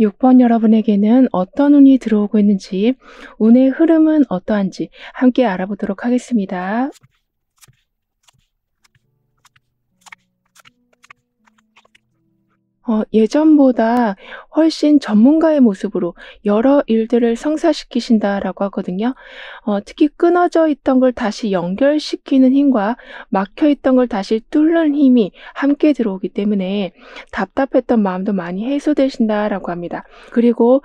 6번 여러분에게는 어떤 운이 들어오고 있는지, 운의 흐름은 어떠한지 함께 알아보도록 하겠습니다. 예전보다 훨씬 전문가의 모습으로 여러 일들을 성사시키신다라고 하거든요. 특히 끊어져 있던 걸 다시 연결시키는 힘과 막혀 있던 걸 다시 뚫는 힘이 함께 들어오기 때문에 답답했던 마음도 많이 해소되신다라고 합니다. 그리고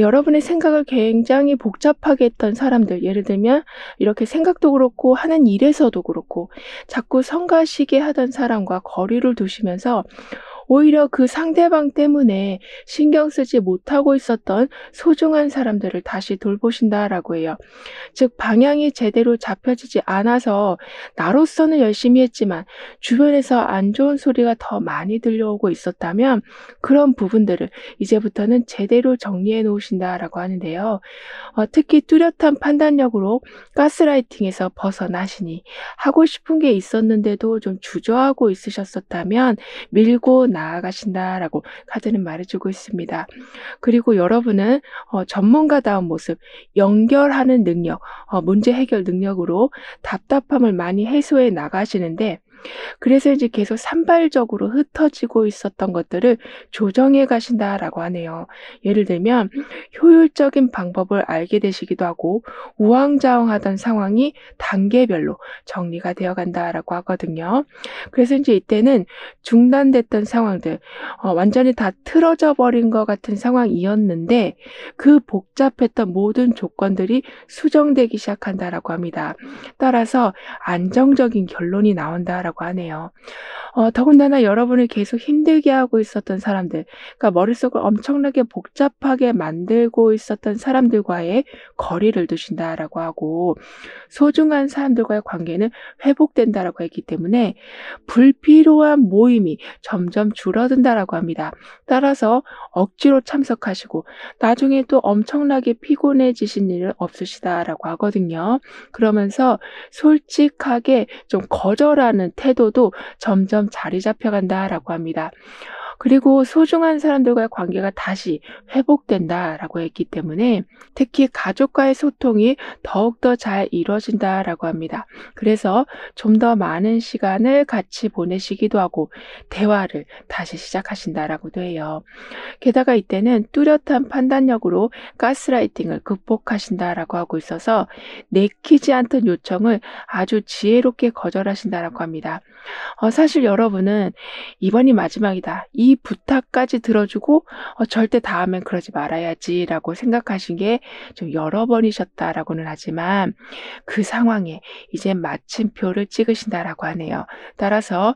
여러분의 생각을 굉장히 복잡하게 했던 사람들, 예를 들면 이렇게 생각도 그렇고 하는 일에서도 그렇고 자꾸 성가시게 하던 사람과 거리를 두시면서 오히려 그 상대방 때문에 신경 쓰지 못하고 있었던 소중한 사람들을 다시 돌보신다라고 해요. 즉 방향이 제대로 잡혀지지 않아서 나로서는 열심히 했지만 주변에서 안 좋은 소리가 더 많이 들려오고 있었다면 그런 부분들을 이제부터는 제대로 정리해 놓으신다라고 하는데요. 특히 뚜렷한 판단력으로 가스라이팅에서 벗어나시니 하고 싶은 게 있었는데도 좀 주저하고 있으셨었다면 밀고 나아가신다라고 카드는 말해주고 있습니다. 그리고 여러분은 전문가다운 모습, 연결하는 능력, 문제 해결 능력으로 답답함을 많이 해소해 나가시는데 그래서 이제 계속 산발적으로 흩어지고 있었던 것들을 조정해 가신다라고 하네요. 예를 들면 효율적인 방법을 알게 되시기도 하고 우왕좌왕하던 상황이 단계별로 정리가 되어 간다라고 하거든요. 그래서 이제 이때는 중단됐던 상황들, 완전히 다 틀어져 버린 것 같은 상황이었는데 그 복잡했던 모든 조건들이 수정되기 시작한다라고 합니다. 따라서 안정적인 결론이 나온다라고 하네요. 더군다나 여러분을 계속 힘들게 하고 있었던 사람들, 그러니까 머릿속을 엄청나게 복잡하게 만들고 있었던 사람들과의 거리를 두신다라고 하고 소중한 사람들과의 관계는 회복된다라고 했기 때문에 불필요한 모임이 점점 줄어든다라고 합니다. 따라서 억지로 참석하시고 나중에 또 엄청나게 피곤해지신 일은 없으시다라고 하거든요. 그러면서 솔직하게 좀 거절하는 태도도 점점 자리 잡혀간다라고 합니다. 그리고 소중한 사람들과의 관계가 다시 회복된다라고 했기 때문에 특히 가족과의 소통이 더욱더 잘 이루어진다라고 합니다. 그래서 좀 더 많은 시간을 같이 보내시기도 하고 대화를 다시 시작하신다라고도 해요. 게다가 이때는 뚜렷한 판단력으로 가스라이팅을 극복하신다라고 하고 있어서 내키지 않던 요청을 아주 지혜롭게 거절하신다라고 합니다. 사실 여러분은 이번이 마지막이다. 이 부탁까지 들어주고 절대 다음엔 그러지 말아야지라고 생각하신 게 좀 여러 번이셨다라고는 하지만 그 상황에 이제 마침표를 찍으신다라고 하네요. 따라서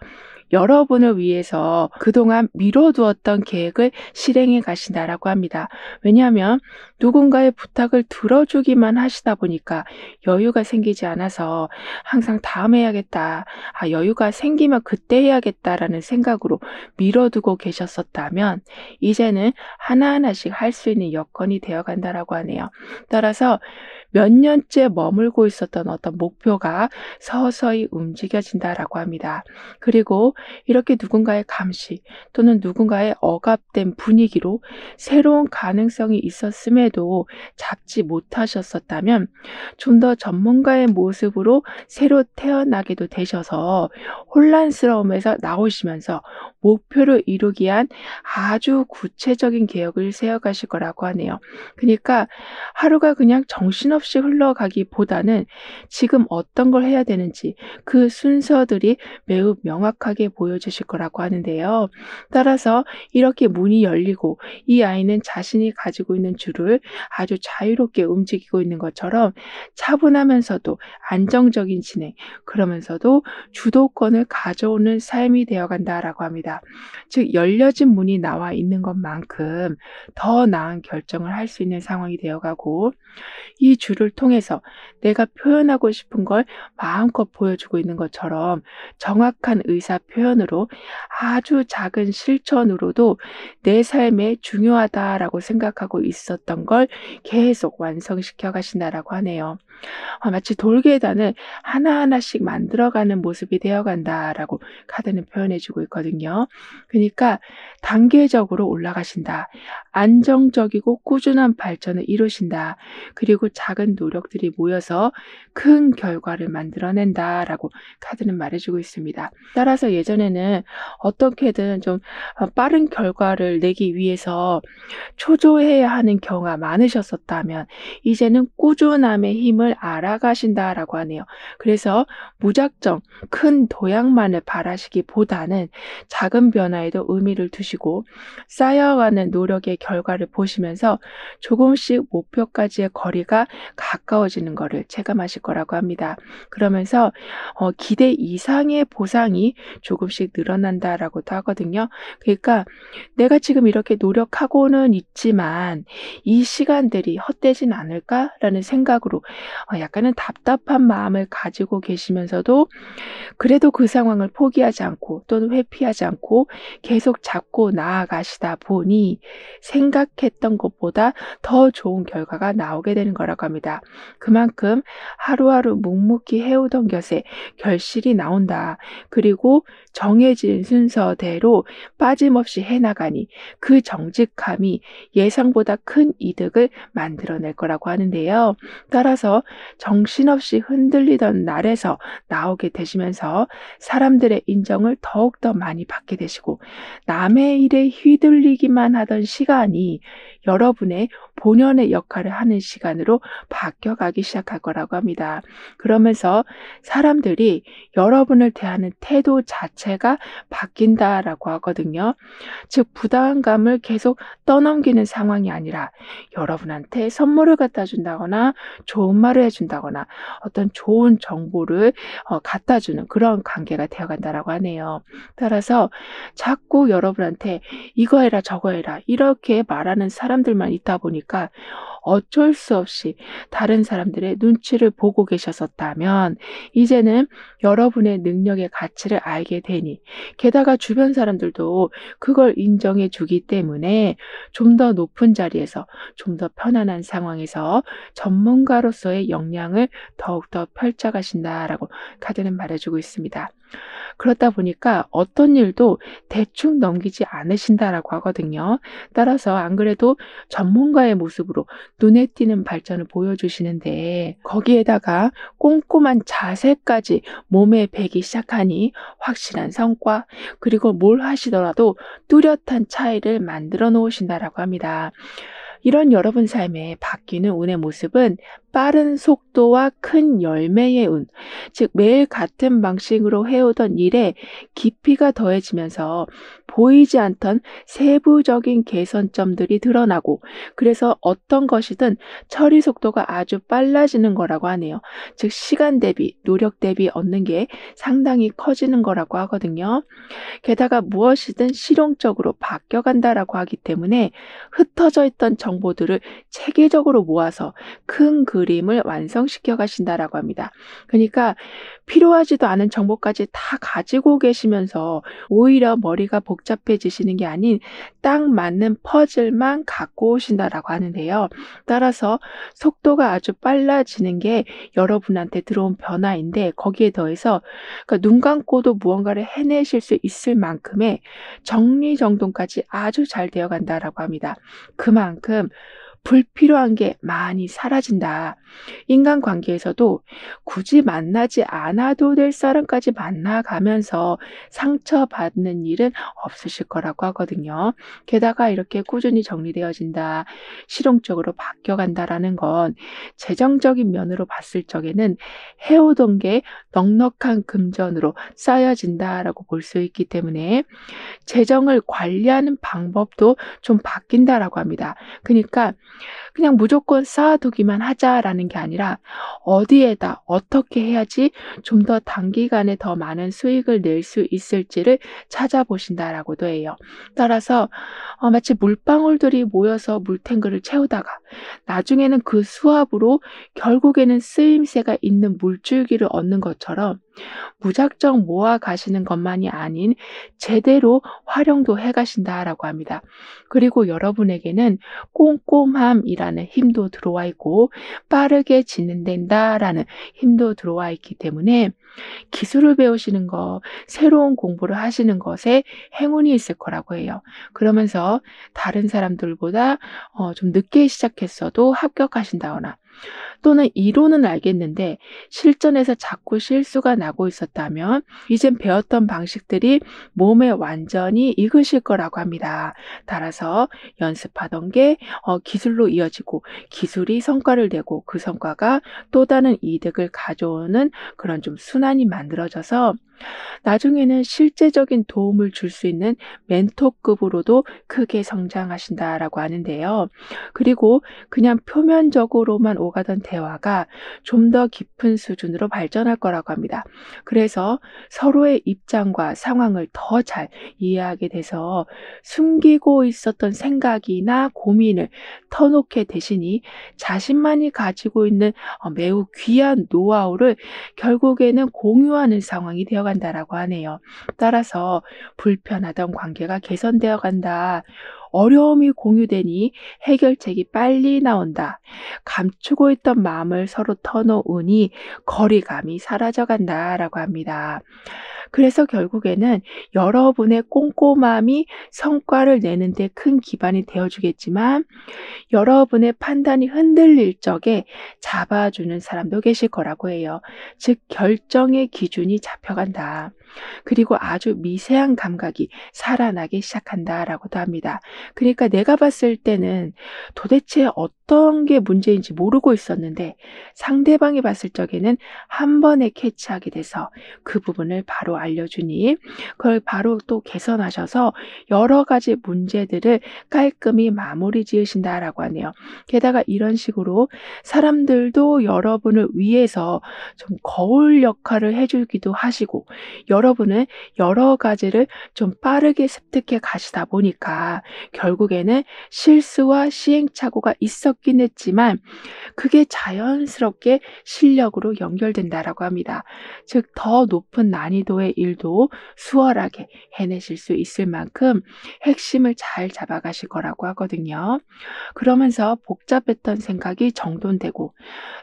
여러분을 위해서 그동안 미뤄두었던 계획을 실행해 가신다라고 합니다. 왜냐하면 누군가의 부탁을 들어주기만 하시다 보니까 여유가 생기지 않아서 항상 다음에 해야겠다. 여유가 생기면 그때 해야겠다라는 생각으로 미뤄두고 계셨었다면 이제는 하나하나씩 할 수 있는 여건이 되어 간다라고 하네요. 따라서 몇 년째 머물고 있었던 어떤 목표가 서서히 움직여진다라고 합니다. 그리고 이렇게 누군가의 감시 또는 누군가의 억압된 분위기로 새로운 가능성이 있었음에도 잡지 못하셨었다면 좀 더 전문가의 모습으로 새로 태어나게도 되셔서 혼란스러움에서 나오시면서 목표를 이루기 위한 아주 구체적인 계획을 세워가실 거라고 하네요. 그러니까 하루가 그냥 정신없이 흘러가기보다는 지금 어떤 걸 해야 되는지 그 순서들이 매우 명확하게 보여지실 거라고 하는데요. 따라서 이렇게 문이 열리고 이 아이는 자신이 가지고 있는 줄을 아주 자유롭게 움직이고 있는 것처럼 차분하면서도 안정적인 진행, 그러면서도 주도권을 가져오는 삶이 되어간다라고 합니다. 즉 열려진 문이 나와 있는 것만큼 더 나은 결정을 할 수 있는 상황이 되어가고 이 줄을 통해서 내가 표현하고 싶은 걸 마음껏 보여주고 있는 것처럼 정확한 의사 표현으로 아주 작은 실천으로도 내 삶에 중요하다라고 생각하고 있었던 걸 계속 완성시켜 가신다라고 하네요. 마치 돌계단을 하나하나씩 만들어가는 모습이 되어간다라고 카드는 표현해주고 있거든요. 그러니까 단계적으로 올라가신다. 안정적이고 꾸준한 발전을 이루신다. 그리고 작은 노력들이 모여서 큰 결과를 만들어낸다라고 카드는 말해주고 있습니다. 따라서 예전에는 어떻게든 좀 빠른 결과를 내기 위해서 초조해야 하는 경우가 많으셨었다면 이제는 꾸준함의 힘을 알아가신다라고 하네요. 그래서 무작정 큰 도약만을 바라시기보다는 작은 변화에도 의미를 두시고 쌓여가는 노력의 결과를 보시면서 조금씩 목표까지의 거리가 가까워지는 것을 체감하실 거라고 합니다. 그러면서 기대 이상의 보상이 조금씩 늘어난다라고도 하거든요. 그러니까 내가 지금 이렇게 노력하고는 있지만 이 시간들이 헛되진 않을까라는 생각으로 약간은 답답한 마음을 가지고 계시면서도 그래도 그 상황을 포기하지 않고 또는 회피하지 않고 계속 잡고 나아가시다 보니 생각했던 것보다 더 좋은 결과가 나오게 되는 거라고 합니다. 그만큼 하루하루 묵묵히 해오던 것에 결실이 나온다. 그리고 정해진 순서대로 빠짐없이 해나가니 그 정직함이 예상보다 큰 이득을 만들어낼 거라고 하는데요. 따라서 정신없이 흔들리던 날에서 나오게 되시면서 사람들의 인정을 더욱더 많이 받게 되시고 남의 일에 휘둘리기만 하던 시간이 여러분의 본연의 역할을 하는 시간으로 바뀌어가기 시작할 거라고 합니다. 그러면서 사람들이 여러분을 대하는 태도 자체가 바뀐다라고 하거든요. 즉 부담감을 계속 떠넘기는 상황이 아니라 여러분한테 선물을 갖다 준다거나 좋은 말을 해준다거나 어떤 좋은 정보를 갖다 주는 그런 관계가 되어간다라고 하네요. 따라서 자꾸 여러분한테 이거 해라 저거 해라 이렇게 말하는 사람들만 있다 보니까 어쩔 수 없이 다른 사람들의 눈치를 보고 계셨었다면 이제는 여러분의 능력의 가치를 알게 되니 게다가 주변 사람들도 그걸 인정해 주기 때문에 좀 더 높은 자리에서 좀 더 편안한 상황에서 전문가로서의 역량을 더욱더 펼쳐가신다라고 카드는 말해주고 있습니다. 그렇다 보니까 어떤 일도 대충 넘기지 않으신다라고 하거든요. 따라서 안 그래도 전문가의 모습으로 눈에 띄는 발전을 보여주시는데 거기에다가 꼼꼼한 자세까지 몸에 배기 시작하니 확실한 성과 그리고 뭘 하시더라도 뚜렷한 차이를 만들어 놓으신다라고 합니다. 이런 여러분 삶에 바뀌는 운의 모습은 빠른 속도와 큰 열매의 운, 즉 매일 같은 방식으로 해오던 일에 깊이가 더해지면서 보이지 않던 세부적인 개선점들이 드러나고 그래서 어떤 것이든 처리 속도가 아주 빨라지는 거라고 하네요. 즉 시간 대비, 노력 대비 얻는 게 상당히 커지는 거라고 하거든요. 게다가 무엇이든 실용적으로 바뀌어간다라고 하기 때문에 흩어져 있던 정보들을 체계적으로 모아서 큰 그림을 완성시켜 가신다라고 합니다. 그러니까 필요하지도 않은 정보까지 다 가지고 계시면서 오히려 머리가 복잡해지시는 게 아닌 딱 맞는 퍼즐만 갖고 오신다라고 하는데요. 따라서 속도가 아주 빨라지는 게 여러분한테 들어온 변화인데 거기에 더해서 그러니까 눈 감고도 무언가를 해내실 수 있을 만큼의 정리정돈까지 아주 잘 되어 간다라고 합니다. 그만큼 불필요한 게 많이 사라진다. 인간관계에서도 굳이 만나지 않아도 될 사람까지 만나가면서 상처받는 일은 없으실 거라고 하거든요. 게다가 이렇게 꾸준히 정리되어진다, 실용적으로 바뀌어간다라는 건 재정적인 면으로 봤을 적에는 해오던 게 넉넉한 금전으로 쌓여진다라고 볼 수 있기 때문에 재정을 관리하는 방법도 좀 바뀐다라고 합니다. 그러니까 그냥 무조건 쌓아두기만 하자라는 게 아니라 어디에다 어떻게 해야지 좀 더 단기간에 더 많은 수익을 낼 수 있을지를 찾아보신다라고도 해요. 따라서 마치 물방울들이 모여서 물탱크를 채우다가 나중에는 그 수압으로 결국에는 쓰임새가 있는 물줄기를 얻는 것처럼 무작정 모아 가시는 것만이 아닌 제대로 활용도 해 가신다라고 합니다. 그리고 여러분에게는 꼼꼼함이라는 힘도 들어와 있고 빠르게 진행된다라는 힘도 들어와 있기 때문에 기술을 배우시는 거, 새로운 공부를 하시는 것에 행운이 있을 거라고 해요. 그러면서 다른 사람들보다 좀 늦게 시작했어도 합격하신다거나 또는 이론은 알겠는데 실전에서 자꾸 실수가 나고 있었다면 이젠 배웠던 방식들이 몸에 완전히 익으실 거라고 합니다. 따라서 연습하던 게 기술로 이어지고 기술이 성과를 내고 그 성과가 또 다른 이득을 가져오는 그런 좀 순환이 만들어져서 나중에는 실제적인 도움을 줄 수 있는 멘토급으로도 크게 성장하신다라고 하는데요. 그리고 그냥 표면적으로만 오가던 대화가 좀 더 깊은 수준으로 발전할 거라고 합니다. 그래서 서로의 입장과 상황을 더 잘 이해하게 돼서 숨기고 있었던 생각이나 고민을 터놓게 되시니 자신만이 가지고 있는 매우 귀한 노하우를 결국에는 공유하는 상황이 되어간다라고 하네요. 따라서 불편하던 관계가 개선되어 간다. 어려움이 공유되니 해결책이 빨리 나온다. 감추고 있던 마음을 서로 터놓으니 거리감이 사라져 간다라고 합니다. 그래서 결국에는 여러분의 꼼꼼함이 성과를 내는 데 큰 기반이 되어주겠지만 여러분의 판단이 흔들릴 적에 잡아주는 사람도 계실 거라고 해요. 즉 결정의 기준이 잡혀간다. 그리고 아주 미세한 감각이 살아나기 시작한다라고도 합니다. 그러니까 내가 봤을 때는 도대체 어떤 게 문제인지 모르고 있었는데 상대방이 봤을 적에는 한 번에 캐치하게 돼서 그 부분을 바로 알려주니 그걸 바로 또 개선하셔서 여러 가지 문제들을 깔끔히 마무리 지으신다라고 하네요. 게다가 이런 식으로 사람들도 여러분을 위해서 좀 거울 역할을 해주기도 하시고 여러분은 여러 가지를 좀 빠르게 습득해 가시다 보니까 결국에는 실수와 시행착오가 있었긴 했지만 그게 자연스럽게 실력으로 연결된다라고 합니다. 즉 더 높은 난이도의 일도 수월하게 해내실 수 있을 만큼 핵심을 잘 잡아가실 거라고 하거든요. 그러면서 복잡했던 생각이 정돈되고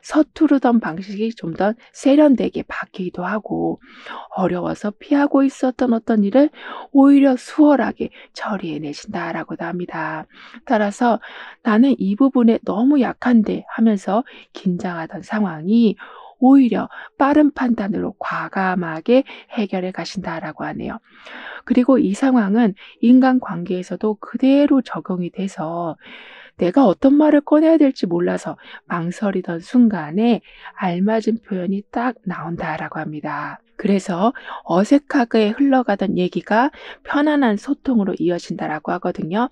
서투르던 방식이 좀 더 세련되게 바뀌기도 하고 어려워서 피하고 있었던 어떤 일을 오히려 수월하게 처리해내신다라고도 합니다. 따라서 나는 이 부분에 너무 약한데 하면서 긴장하던 상황이 오히려 빠른 판단으로 과감하게 해결해 가신다라고 하네요. 그리고 이 상황은 인간관계에서도 그대로 적용이 돼서 내가 어떤 말을 꺼내야 될지 몰라서 망설이던 순간에 알맞은 표현이 딱 나온다라고 합니다. 그래서 어색하게 흘러가던 얘기가 편안한 소통으로 이어진다라고 하거든요.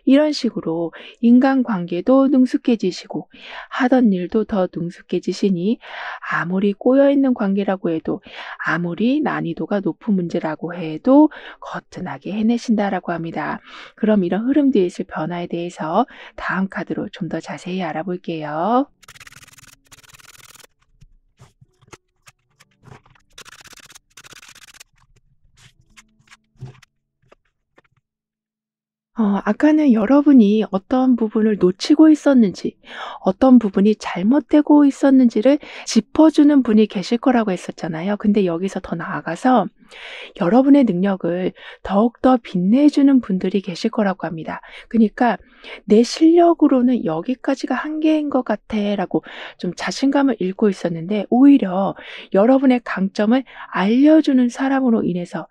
이런 식으로 인간관계도 능숙해지시고 하던 일도 더 능숙해지시니 아무리 꼬여있는 관계라고 해도 아무리 난이도가 높은 문제라고 해도 거뜬하게 해내신다라고 합니다. 그럼 이런 흐름 뒤에 있을 변화에 대해서 다음 카드로 좀 더 자세히 알아볼게요. 아까는 여러분이 어떤 부분을 놓치고 있었는지, 어떤 부분이 잘못되고 있었는지를 짚어주는 분이 계실 거라고 했었잖아요. 근데 여기서 더 나아가서 여러분의 능력을 더욱더 빛내주는 분들이 계실 거라고 합니다. 그러니까 내 실력으로는 여기까지가 한계인 것 같아 라고 좀 자신감을 잃고 있었는데 오히려 여러분의 강점을 알려주는 사람으로 인해서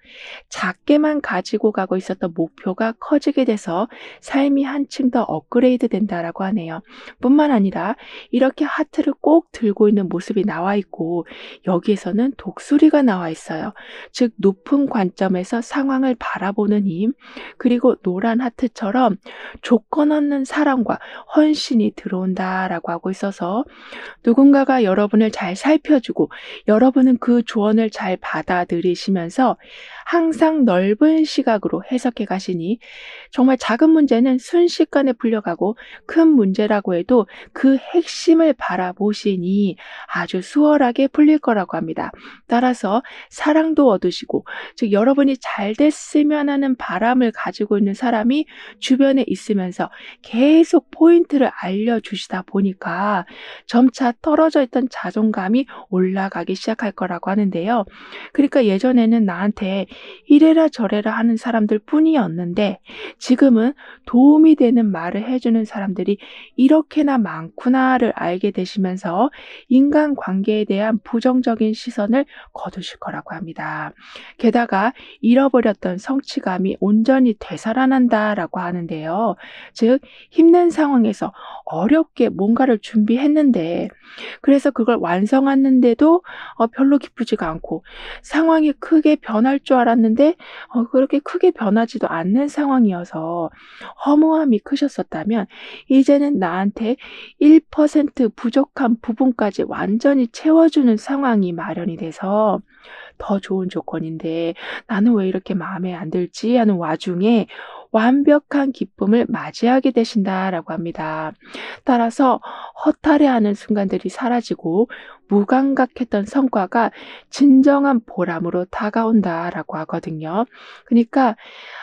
작게만 가지고 가고 있었던 목표가 커지게 돼서 삶이 한층 더 업그레이드 된다라고 하네요. 뿐만 아니라 이렇게 하트를 꼭 들고 있는 모습이 나와 있고 여기에서는 독수리가 나와 있어요. 즉 즉 높은 관점에서 상황을 바라보는 힘, 그리고 노란 하트처럼 조건 없는 사랑과 헌신이 들어온다라고 하고 있어서 누군가가 여러분을 잘 살펴주고 여러분은 그 조언을 잘 받아들이시면서 항상 넓은 시각으로 해석해 가시니 정말 작은 문제는 순식간에 풀려가고 큰 문제라고 해도 그 핵심을 바라보시니 아주 수월하게 풀릴 거라고 합니다. 따라서 사랑도 얻으시고 즉 여러분이 잘 됐으면 하는 바람을 가지고 있는 사람이 주변에 있으면서 계속 포인트를 알려주시다 보니까 점차 떨어져 있던 자존감이 올라가기 시작할 거라고 하는데요. 그러니까 예전에는 나한테 이래라 저래라 하는 사람들 뿐이었는데 지금은 도움이 되는 말을 해주는 사람들이 이렇게나 많구나를 알게 되시면서 인간관계에 대한 부정적인 시선을 거두실 거라고 합니다. 게다가 잃어버렸던 성취감이 온전히 되살아난다라고 하는데요. 즉 힘든 상황에서 어렵게 뭔가를 준비했는데 그래서 그걸 완성했는데도 별로 기쁘지가 않고 상황이 크게 변할 줄 알았는데 그렇게 크게 변하지도 않는 상황이어서 허무함이 크셨었다면 이제는 나한테 1% 부족한 부분까지 완전히 채워주는 상황이 마련이 돼서 더 좋은 조건인데 나는 왜 이렇게 마음에 안 들지 하는 와중에 완벽한 기쁨을 맞이하게 되신다라고 합니다. 따라서 허탈해하는 순간들이 사라지고 무감각했던 성과가 진정한 보람으로 다가온다라고 하거든요. 그러니까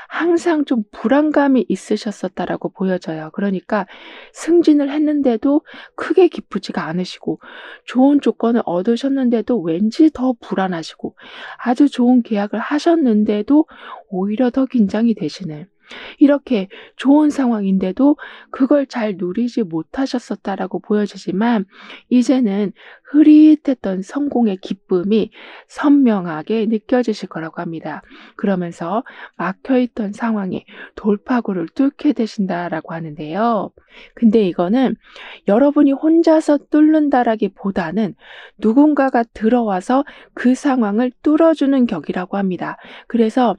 항상 좀 불안감이 있으셨었다라고 보여져요. 그러니까 승진을 했는데도 크게 기쁘지가 않으시고 좋은 조건을 얻으셨는데도 왠지 더 불안하시고 아주 좋은 계약을 하셨는데도 오히려 더 긴장이 되시는 이렇게 좋은 상황인데도 그걸 잘 누리지 못하셨었다라고 보여지지만 이제는 흐릿했던 성공의 기쁨이 선명하게 느껴지실 거라고 합니다. 그러면서 막혀있던 상황에 돌파구를 뚫게 되신다라고 하는데요. 근데 이거는 여러분이 혼자서 뚫는다라기보다는 누군가가 들어와서 그 상황을 뚫어주는 격이라고 합니다. 그래서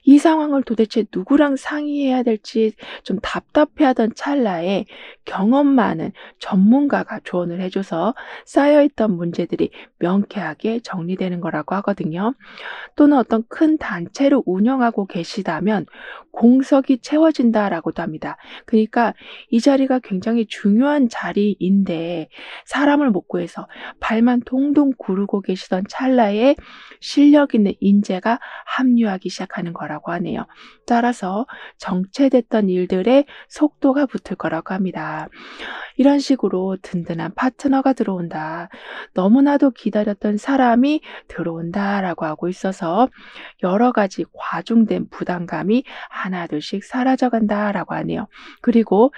이 상황을 도대체 누구랑 상의해야 될지 좀 답답해하던 찰나에 경험 많은 전문가가 조언을 해줘서 쌓여있던 문제들이 명쾌하게 정리되는 거라고 하거든요. 또는 어떤 큰 단체를 운영하고 계시다면 공석이 채워진다라고도 합니다. 그러니까 이 자리가 굉장히 중요한 자리인데 사람을 못 구해서 발만 동동 구르고 계시던 찰나에 실력 있는 인재가 합류하기 시작하는 거라고 하네요. 따라서 정체됐던 일들의 속도가 붙을 거라고 합니다. 이런 식으로 든든한 파트너가 들어온다. 너무나도 기다렸던 사람이 들어온다라고 하고 있어서 여러 가지 과중된 부담감이 하나둘씩 사라져간다라고 하네요. 그리고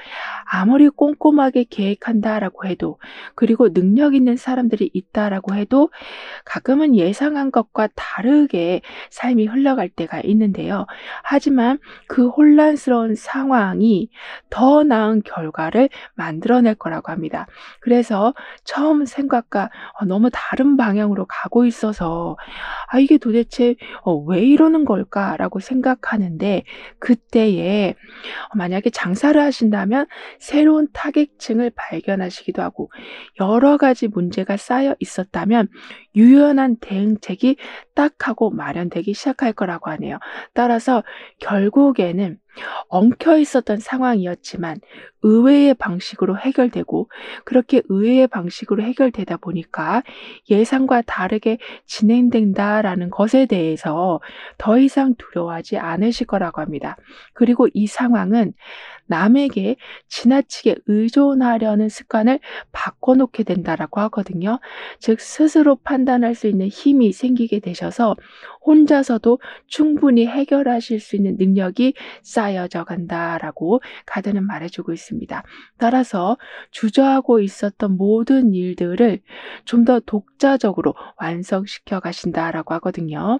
아무리 꼼꼼하게 계획한다라고 해도 그리고 능력 있는 사람들이 있다라고 해도 가끔은 예상한 것과 다르게 삶이 흘러갈 때가 있는데요. 하지만 그 혼란스러운 상황이 더 나은 결과를 만들어낼 거라고 합니다. 그래서 처음 생각과 너무 다른 방향으로 가고 있어서 이게 도대체 왜 이러는 걸까라고 생각하는데 그때에 만약에 장사를 하신다면 새로운 타겟층을 발견하시기도 하고 여러 가지 문제가 쌓여 있었다면 유연한 대응책이 딱 하고 마련되기 시작할 거라고 하네요. 따라서 결국에는 엉켜 있었던 상황이었지만 의외의 방식으로 해결되고 그렇게 의외의 방식으로 해결되다 보니까 예상과 다르게 진행된다라는 것에 대해서 더 이상 두려워하지 않으실 거라고 합니다. 그리고 이 상황은 남에게 지나치게 의존하려는 습관을 바꿔놓게 된다라고 하거든요. 즉 스스로 판단할 수 있는 힘이 생기게 되셔서 혼자서도 충분히 해결하실 수 있는 능력이 쌓여져 간다라고 카드는 말해주고 있습니다. 따라서 주저하고 있었던 모든 일들을 좀 더 독자적으로 완성시켜 가신다라고 하거든요.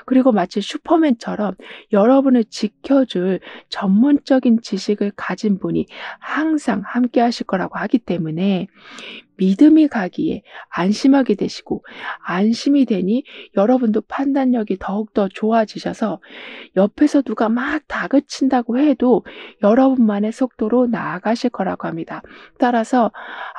그리고 마치 슈퍼맨처럼 여러분을 지켜줄 전문적인 지식을 가진 분이 항상 함께 하실 거라고 하기 때문에 믿음이 가기에 안심하게 되시고, 안심이 되니 여러분도 판단력이 더욱더 좋아지셔서 옆에서 누가 막 다그친다고 해도 여러분만의 속도로 나아가실 거라고 합니다. 따라서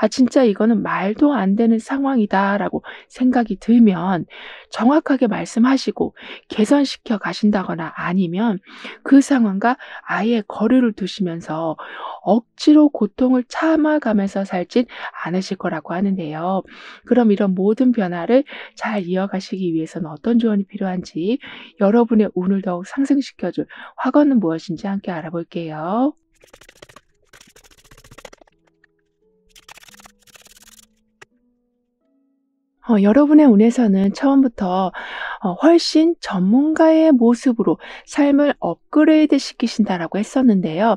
진짜 이거는 말도 안 되는 상황이다라고 생각이 들면 정확하게 말씀하시고 개선시켜 가신다거나, 아니면 그 상황과 아예 거리를 두시면서 억지로 고통을 참아가면서 살진 않으실 거라고 하는데요. 그럼 이런 모든 변화를 잘 이어가시기 위해서는 어떤 조언이 필요한지, 여러분의 운을 더욱 상승시켜줄 화건은 무엇인지 함께 알아볼게요. 여러분의 운에서는 처음부터 훨씬 전문가의 모습으로 삶을 업그레이드 시키신다라고 했었는데요.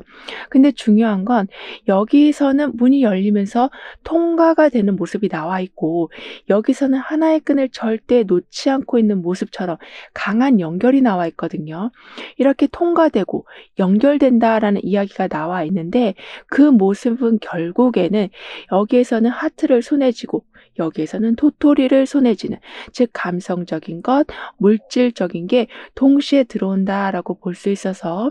근데 중요한 건 여기서는 문이 열리면서 통과가 되는 모습이 나와 있고, 여기서는 하나의 끈을 절대 놓지 않고 있는 모습처럼 강한 연결이 나와 있거든요. 이렇게 통과되고 연결된다라는 이야기가 나와 있는데, 그 모습은 결국에는 여기에서는 하트를 손에 쥐고 여기에서는 도토리를 손에 쥐는, 즉 감성적인 것, 물질적인 게 동시에 들어온다라고 볼 수 있어서,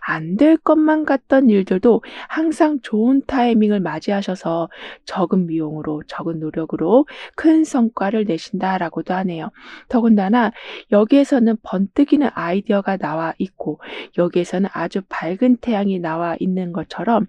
안 될 것만 같던 일들도 항상 좋은 타이밍을 맞이하셔서 적은 비용으로, 적은 노력으로 큰 성과를 내신다라고도 하네요. 더군다나 여기에서는 번뜩이는 아이디어가 나와 있고, 여기에서는 아주 밝은 태양이 나와 있는 것처럼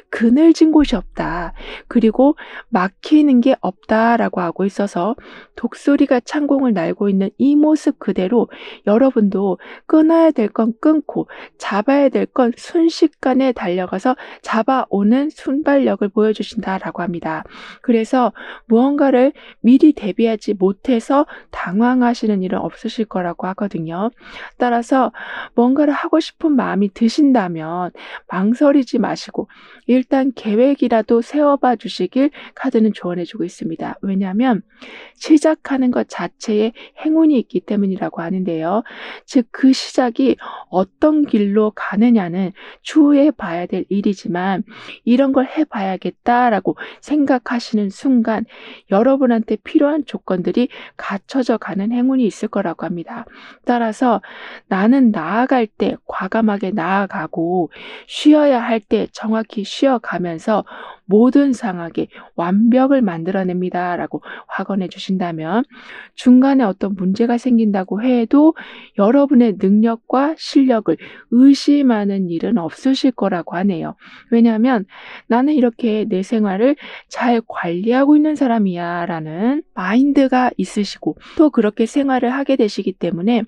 그늘진 곳이 없다, 그리고 막히는 게 없다라고 하고 있어서, 독수리가 창공을 날고 있는 이 모습 그대로 여러분도 끊어야 될 건 끊고 잡아야 될 건 순식간에 달려가서 잡아오는 순발력을 보여주신다라고 합니다. 그래서 무언가를 미리 대비하지 못해서 당황하시는 일은 없으실 거라고 하거든요. 따라서 뭔가를 하고 싶은 마음이 드신다면 망설이지 마시고 일단 계획이라도 세워봐 주시길 카드는 조언해주고 있습니다. 왜냐하면 시작하는 것 자체에 행운이 있기 때문이라고 하는데요. 즉 그 시작이 어떤 길로 가느냐는 추후에 봐야 될 일이지만, 이런 걸 해봐야겠다라고 생각하시는 순간 여러분한테 필요한 조건들이 갖춰져 가는 행운이 있을 거라고 합니다. 따라서 나는 나아갈 때 과감하게 나아가고, 쉬어야 할 때 정확히 쉬어가면서 모든 상황에 완벽을 만들어냅니다 라고 확언해 주신다면, 중간에 어떤 문제가 생긴다고 해도 여러분의 능력과 실력을 의심하는 일은 없으실 거라고 하네요. 왜냐하면 나는 이렇게 내 생활을 잘 관리하고 있는 사람이야 라는 마인드가 있으시고, 또 그렇게 생활을 하게 되시기 때문에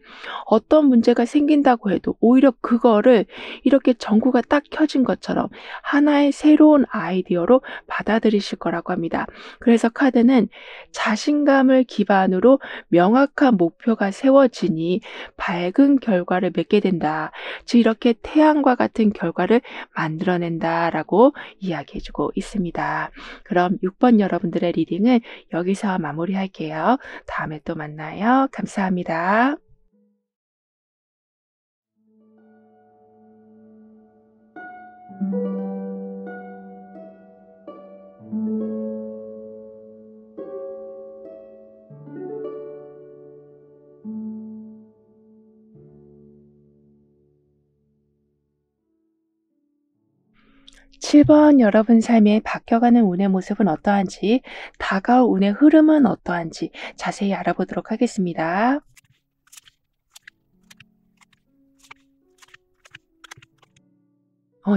어떤 문제가 생긴다고 해도 오히려 그거를 이렇게 전구가 딱 켜진 것처럼 하나의 새로운 아이디어로 받아들이실 거라고 합니다. 그래서 카드는 자신감을 기반으로 명확한 목표가 세워지니 밝은 결과를 맺게 된다, 즉 이렇게 태양과 같은 결과를 만들어낸다라고 이야기해주고 있습니다. 그럼 6번 여러분들의 리딩은 여기서 마무리할게요. 다음에 또 만나요. 감사합니다. 7번 여러분 삶에 바뀌어가는 운의 모습은 어떠한지, 다가올 운의 흐름은 어떠한지 자세히 알아보도록 하겠습니다.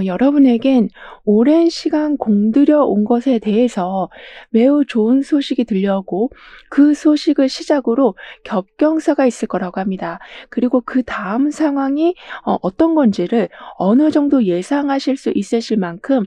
여러분에겐 오랜 시간 공들여 온 것에 대해서 매우 좋은 소식이 들려오고, 그 소식을 시작으로 겹경사가 있을 거라고 합니다. 그리고 그 다음 상황이 어떤 건지를 어느 정도 예상하실 수 있으실 만큼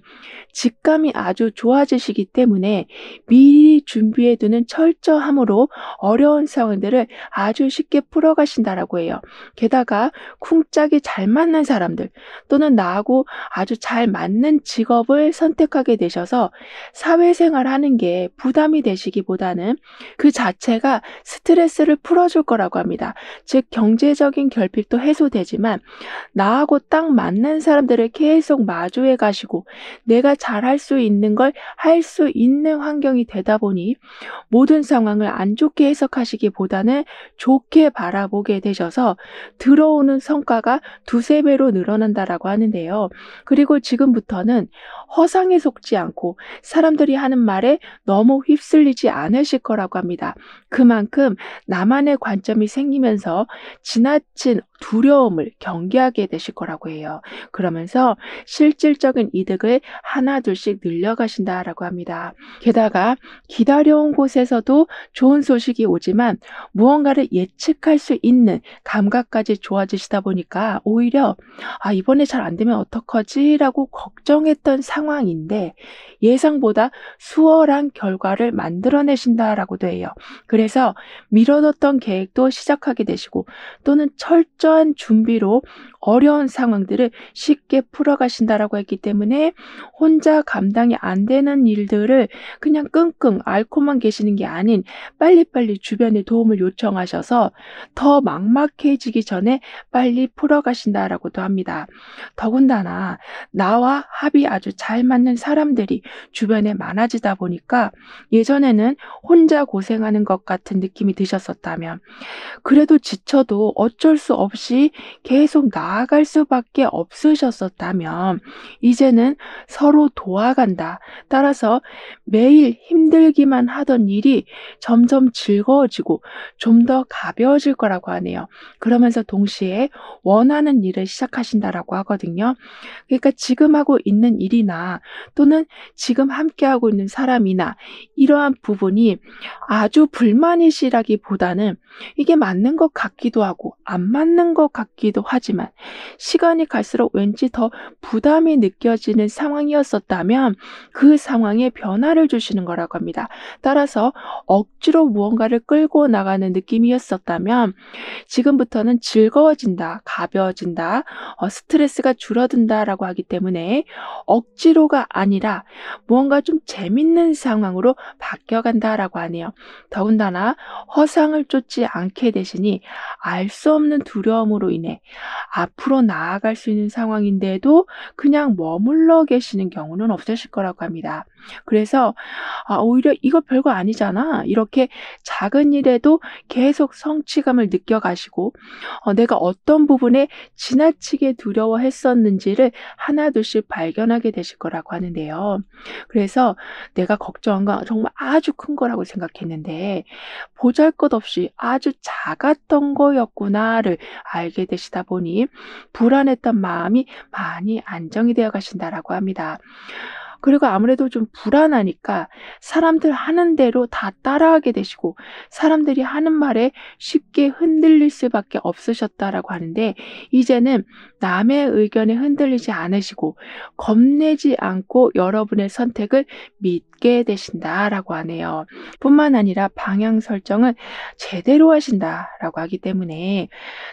직감이 아주 좋아지시기 때문에 미리 준비해두는 철저함으로 어려운 상황들을 아주 쉽게 풀어가신다라고 해요. 게다가 쿵짝이 잘 맞는 사람들, 또는 나하고 아주 잘 맞는 직업을 선택하게 되셔서 사회생활하는 게 부담이 되시기보다는 그 자체가 스트레스를 풀어줄 거라고 합니다. 즉 경제적인 결핍도 해소되지만 나하고 딱 맞는 사람들을 계속 마주해 가시고 내가 잘할 수 있는 걸 할 수 있는 환경이 되다 보니 모든 상황을 안 좋게 해석하시기보다는 좋게 바라보게 되셔서 들어오는 성과가 두세 배로 늘어난다라고 하는데요. 그리고 지금부터는 허상에 속지 않고 사람들이 하는 말에 너무 휩쓸리지 않으실 거라고 합니다. 그만큼 나만의 관점이 생기면서 지나친 두려움을 경계하게 되실 거라고 해요. 그러면서 실질적인 이득을 하나둘씩 늘려가신다라고 합니다. 게다가 기다려온 곳에서도 좋은 소식이 오지만 무언가를 예측할 수 있는 감각까지 좋아지시다 보니까 오히려 이번에 잘 안 되면 어떡하지? 라고 걱정했던 상황인데 예상보다 수월한 결과를 만들어내신다라고도 해요. 그래서 미뤄뒀던 계획도 시작하게 되시고 또는 철저한 준비로 어려운 상황들을 쉽게 풀어가신다라고 했기 때문에 혼자 감당이 안 되는 일들을 그냥 끙끙 앓고만 계시는 게 아닌 빨리빨리 주변에 도움을 요청하셔서 더 막막해지기 전에 빨리 풀어가신다라고도 합니다. 더군다나 나와 합이 아주 잘 맞는 사람들이 주변에 많아지다 보니까 예전에는 혼자 고생하는 것 같은 느낌이 드셨었다면 그래도 지쳐도 어쩔 수 없이 계속 나아갈 수밖에 없으셨었다면 이제는 서로 도와간다. 따라서 매일 힘들기만 하던 일이 점점 즐거워지고 좀 더 가벼워질 거라고 하네요. 그러면서 동시에 원하는 일을 시작하신다라고 하거든요. 그러니까 지금 하고 있는 일이나 또는 지금 함께하고 있는 사람이나 이러한 부분이 아주 불만이시라기보다는 이게 맞는 것 같기도 하고 안 맞는 것 같기도 하지만 시간이 갈수록 왠지 더 부담이 느껴지는 상황이었었다면 그 상황에 변화를 주시는 거라고 합니다. 따라서 억지로 무언가를 끌고 나가는 느낌이었었다면 지금부터는 즐거워진다, 가벼워진다, 스트레스가 줄어든다라고 하기 때문에 억지로가 아니라 무언가 좀 재밌는 상황으로 바뀌어간다라고 하네요. 더군다나 허상을 쫓지 않게 되시니 알 수 없는 두려움으로 인해 앞으로 나아갈 수 있는 상황인데도 그냥 머물러 계시는 경우는 없으실 거라고 합니다. 그래서 오히려 이거 별거 아니잖아. 이렇게 작은 일에도 계속 성취감을 느껴가시고 내가 어떤 부분에 지나치게 두려워했었는지를 하나둘씩 발견하게 되실 거라고 하는데요. 그래서 내가 걱정한 건 정말 아주 큰 거라고 생각했는데 보잘것없이 아주 작았던 거였구나를 알게 되시다 보니 불안했던 마음이 많이 안정이 되어 가신다라고 합니다. 그리고 아무래도 좀 불안하니까 사람들 하는 대로 다 따라하게 되시고 사람들이 하는 말에 쉽게 흔들릴 수밖에 없으셨다라고 하는데 이제는 남의 의견에 흔들리지 않으시고 겁내지 않고 여러분의 선택을 믿게 되신다라고 하네요. 뿐만 아니라 방향 설정은 제대로 하신다라고 하기 때문에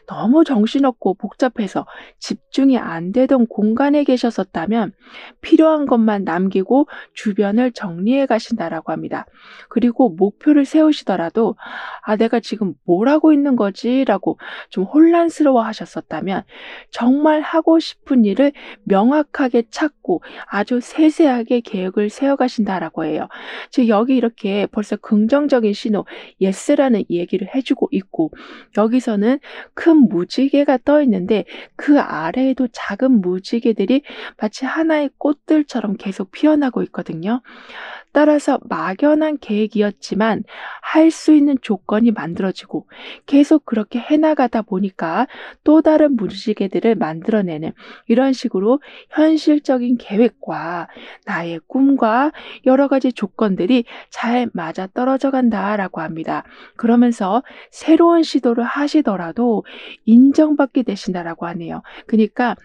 너무 정신없고 복잡해서 집중이 안 되던 공간에 계셨었다면 필요한 것만 남기고 주변을 정리해 가신다라고 합니다. 그리고 목표를 세우시더라도 내가 지금 뭘 하고 있는 거지? 라고 좀 혼란스러워 하셨었다면 정말 하고 싶은 일을 명확하게 찾고 아주 세세하게 계획을 세워 가신다라고 해요. 즉 여기 이렇게 벌써 긍정적인 신호, 예스라는 얘기를 해주고 있고 여기서는 큰 무지개가 떠 있는데 그 아래에도 작은 무지개들이 마치 하나의 꽃들처럼 계속 피어나고 있거든요. 따라서 막연한 계획이었지만 할 수 있는 조건이 만들어지고 계속 그렇게 해나가다 보니까 또 다른 무지개들을 만들어내는 이런 식으로 현실적인 계획과 나의 꿈과 여러 가지 조건들이 잘 맞아떨어져 간다라고 합니다. 그러면서 새로운 시도를 하시더라도 인정받게 되신다라고 하네요. 그러니까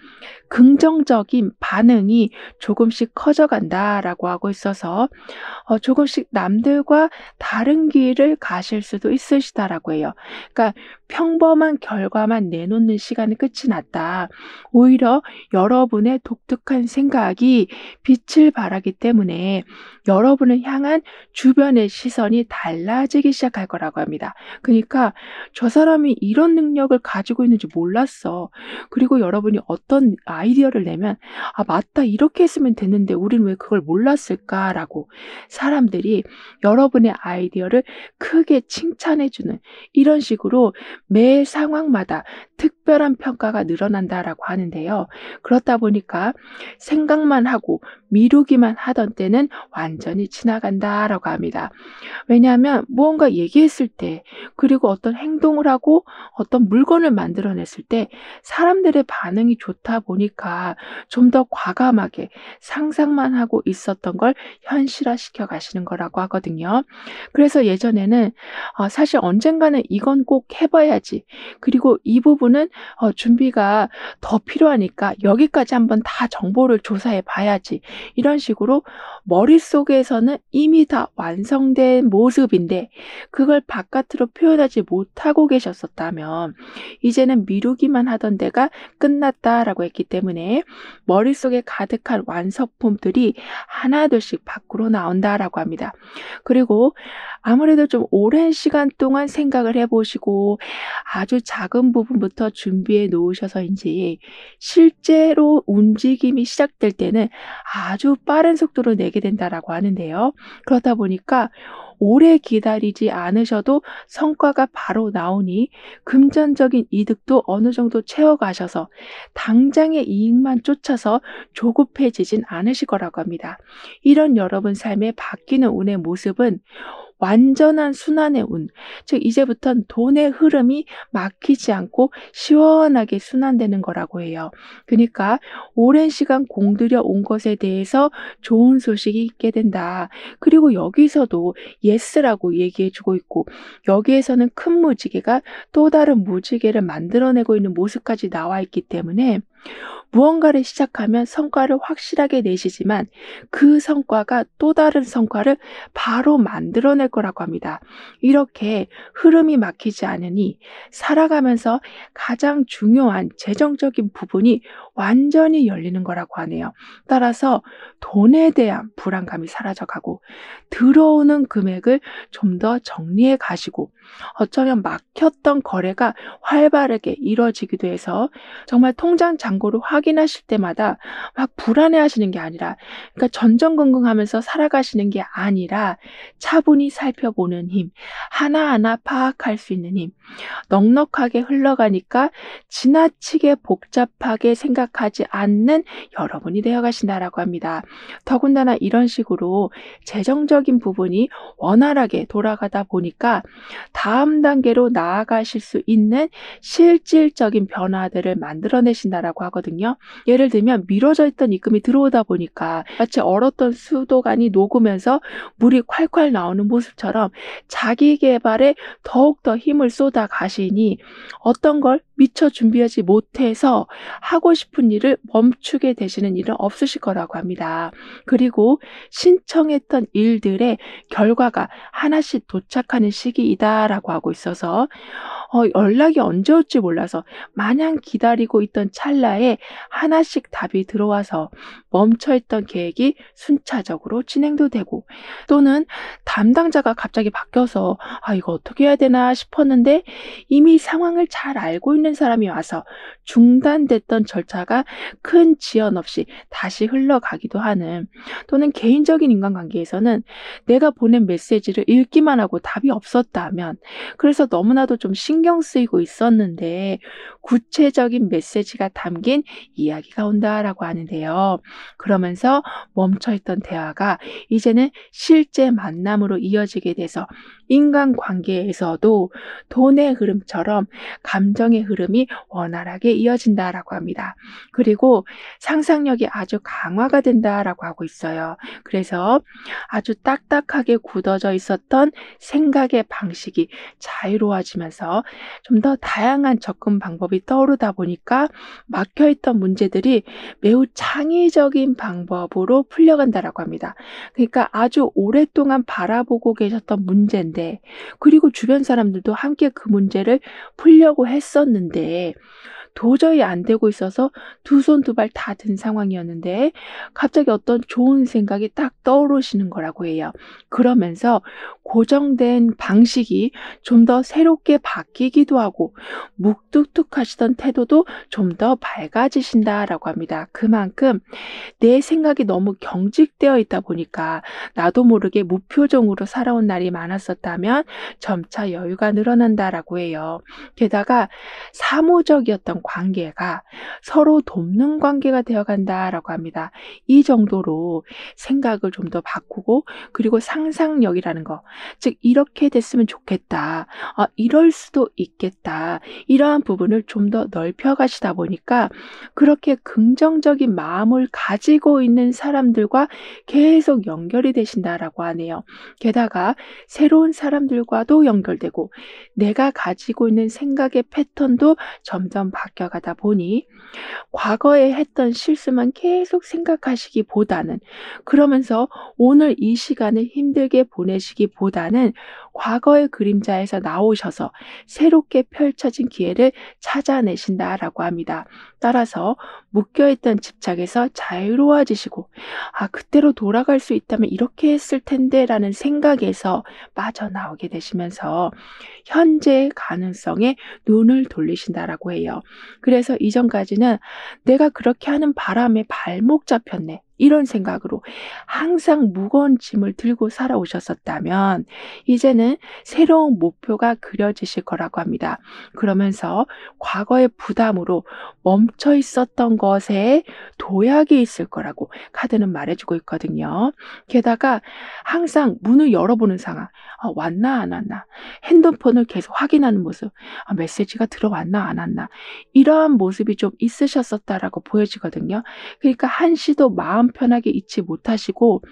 긍정적인 반응이 조금씩 커져 풀려간다라고 하고 있어서 조금씩 남들과 다른 길을 가실 수도 있으시다라고 해요. 그러니까 평범한 결과만 내놓는 시간이 끝이 났다. 오히려 여러분의 독특한 생각이 빛을 발하기 때문에 여러분을 향한 주변의 시선이 달라지기 시작할 거라고 합니다. 그러니까 저 사람이 이런 능력을 가지고 있는지 몰랐어. 그리고 여러분이 어떤 아이디어를 내면 맞다. 이렇게 했으면 됐는데 우리는 왜 그걸 몰랐을까라고 사람들이 여러분의 아이디어를 크게 칭찬해 주는 이런 식으로 매 상황마다 특별한 평가가 늘어난다라고 하는데요. 그렇다 보니까 생각만 하고 미루기만 하던 때는 완전히 지나간다라고 합니다. 왜냐하면 무언가 얘기했을 때 그리고 어떤 행동을 하고 어떤 물건을 만들어냈을 때 사람들의 반응이 좋다 보니까 좀 더 과감하게 상상만 하고 있었던 걸 현실화시켜 가시는 거라고 하거든요. 그래서 예전에는 사실 언젠가는 이건 꼭 해봐야지. 그리고 이 부분은 준비가 더 필요하니까 여기까지 한번 다 정보를 조사해 봐야지. 이런 식으로 머릿속에서는 이미 다 완성된 모습인데 그걸 바깥으로 표현하지 못하고 계셨었다면 이제는 미루기만 하던 데가 끝났다라고 했기 때문에 머릿속에 가득한 완성품들이 하나둘씩 밖으로 나온다라고 합니다. 그리고 아무래도 좀 오랜 시간 동안 생각을 해보시고 아주 작은 부분부터 준비해 놓으셔서인지 실제로 움직임이 시작될 때는 아주 빠른 속도로 내게 된다라고 하는데요. 그렇다 보니까 오래 기다리지 않으셔도 성과가 바로 나오니 금전적인 이득도 어느 정도 채워가셔서 당장의 이익만 쫓아서 조급해지진 않으실 거라고 합니다. 이런 여러분 삶에 바뀌는 운의 모습은 완전한 순환의 운, 즉 이제부터는 돈의 흐름이 막히지 않고 시원하게 순환되는 거라고 해요. 그러니까 오랜 시간 공들여 온 것에 대해서 좋은 소식이 있게 된다. 그리고 여기서도 예스라고 얘기해 주고 있고 여기에서는 큰 무지개가 또 다른 무지개를 만들어내고 있는 모습까지 나와 있기 때문에 무언가를 시작하면 성과를 확실하게 내시지만 그 성과가 또 다른 성과를 바로 만들어낼 거라고 합니다. 이렇게 흐름이 막히지 않으니 살아가면서 가장 중요한 재정적인 부분이 완전히 열리는 거라고 하네요. 따라서 돈에 대한 불안감이 사라져가고 들어오는 금액을 좀 더 정리해 가시고 어쩌면 막혔던 거래가 활발하게 이루어지기도 해서 정말 통장 잔고를 확인하실 때마다 막 불안해하시는 게 아니라 그러니까 전전긍긍하면서 살아가시는 게 아니라 차분히 살펴보는 힘, 하나하나 파악할 수 있는 힘, 넉넉하게 흘러가니까 지나치게 복잡하게 생각하지 않는 여러분이 되어가신다라고 합니다. 더군다나 이런 식으로 재정적인 부분이 원활하게 돌아가다 보니까 다음 단계로 나아가실 수 있는 실질적인 변화들을 만들어내신다라고 하거든요. 예를 들면 미뤄져 있던 입금이 들어오다 보니까 마치 얼었던 수도관이 녹으면서 물이 콸콸 나오는 모습처럼 자기 개발에 더욱더 힘을 쏟아 가시니 어떤 걸 미처 준비하지 못해서 하고 싶은 일을 멈추게 되시는 일은 없으실 거라고 합니다. 그리고 신청했던 일들의 결과가 하나씩 도착하는 시기이다라고 하고 있어서 연락이 언제 올지 몰라서 마냥 기다리고 있던 찰나에 하나씩 답이 들어와서 멈춰있던 계획이 순차적으로 진행도 되고 또는 담당자가 갑자기 바뀌어서 이거 어떻게 해야 되나 싶었는데 이미 상황을 잘 알고 있는 사람이 와서 중단됐던 절차가 큰 지연 없이 다시 흘러가기도 하는 또는 개인적인 인간관계에서는 내가 보낸 메시지를 읽기만 하고 답이 없었다면 그래서 너무나도 좀 신경 쓰이고 있었는데 구체적인 메시지가 담긴 이야기가 온다라고 하는데요. 그러면서 멈춰있던 대화가 이제는 실제 만남으로 이어지게 돼서 인간관계에서도 돈의 흐름처럼 감정의 흐름이 원활하게 이어진다라고 합니다. 그리고 상상력이 아주 강화가 된다라고 하고 있어요. 그래서 아주 딱딱하게 굳어져 있었던 생각의 방식이 자유로워지면서 좀 더 다양한 접근 방법이 떠오르다 보니까 막혀있던 문제들이 매우 창의적인 방법으로 풀려간다라고 합니다. 그러니까 아주 오랫동안 바라보고 계셨던 문제인데, 그리고 주변 사람들도 함께 그 문제를 풀려고 했었는데 도저히 안 되고 있어서 두 손 두 발 다 든 상황이었는데 갑자기 어떤 좋은 생각이 딱 떠오르시는 거라고 해요. 그러면서 고정된 방식이 좀 더 새롭게 바뀌기도 하고 묵뚝뚝하시던 태도도 좀 더 밝아지신다라고 합니다. 그만큼 내 생각이 너무 경직되어 있다 보니까 나도 모르게 무표정으로 살아온 날이 많았었다면 점차 여유가 늘어난다라고 해요. 게다가 사무적이었던 관계가 서로 돕는 관계가 되어간다라고 합니다. 이 정도로 생각을 좀 더 바꾸고, 그리고 상상력이라는 거, 즉 이렇게 됐으면 좋겠다, 이럴 수도 있겠다, 이러한 부분을 좀 더 넓혀가시다 보니까 그렇게 긍정적인 마음을 가지고 있는 사람들과 계속 연결이 되신다라고 하네요. 게다가 새로운 사람들과도 연결되고 내가 가지고 있는 생각의 패턴도 점점 바뀌어가다 보니 과거에 했던 실수만 계속 생각하시기보다는, 그러면서 오늘 이 시간을 힘들게 보내시기보다는 과거의 그림자에서 나오셔서 새롭게 펼쳐진 기회를 찾아내신다라고 합니다. 따라서 묶여있던 집착에서 자유로워지시고, 그때로 돌아갈 수 있다면 이렇게 했을 텐데 라는 생각에서 빠져나오게 되시면서 현재의 가능성에 눈을 돌리신다라고 해요. 그래서 이전까지는 내가 그렇게 하는 바람에 발목 잡혔네, 이런 생각으로 항상 무거운 짐을 들고 살아오셨었다면 이제는 새로운 목표가 그려지실 거라고 합니다. 그러면서 과거의 부담으로 멈춰 있었던 것에 도약이 있을 거라고 카드는 말해주고 있거든요. 게다가 항상 문을 열어보는 상황, 왔나 안 왔나, 핸드폰을 계속 확인하는 모습, 메시지가 들어왔나 안 왔나, 이러한 모습이 좀 있으셨었다라고 보여지거든요. 그러니까 한시도 마음 편하게 있지 못하시고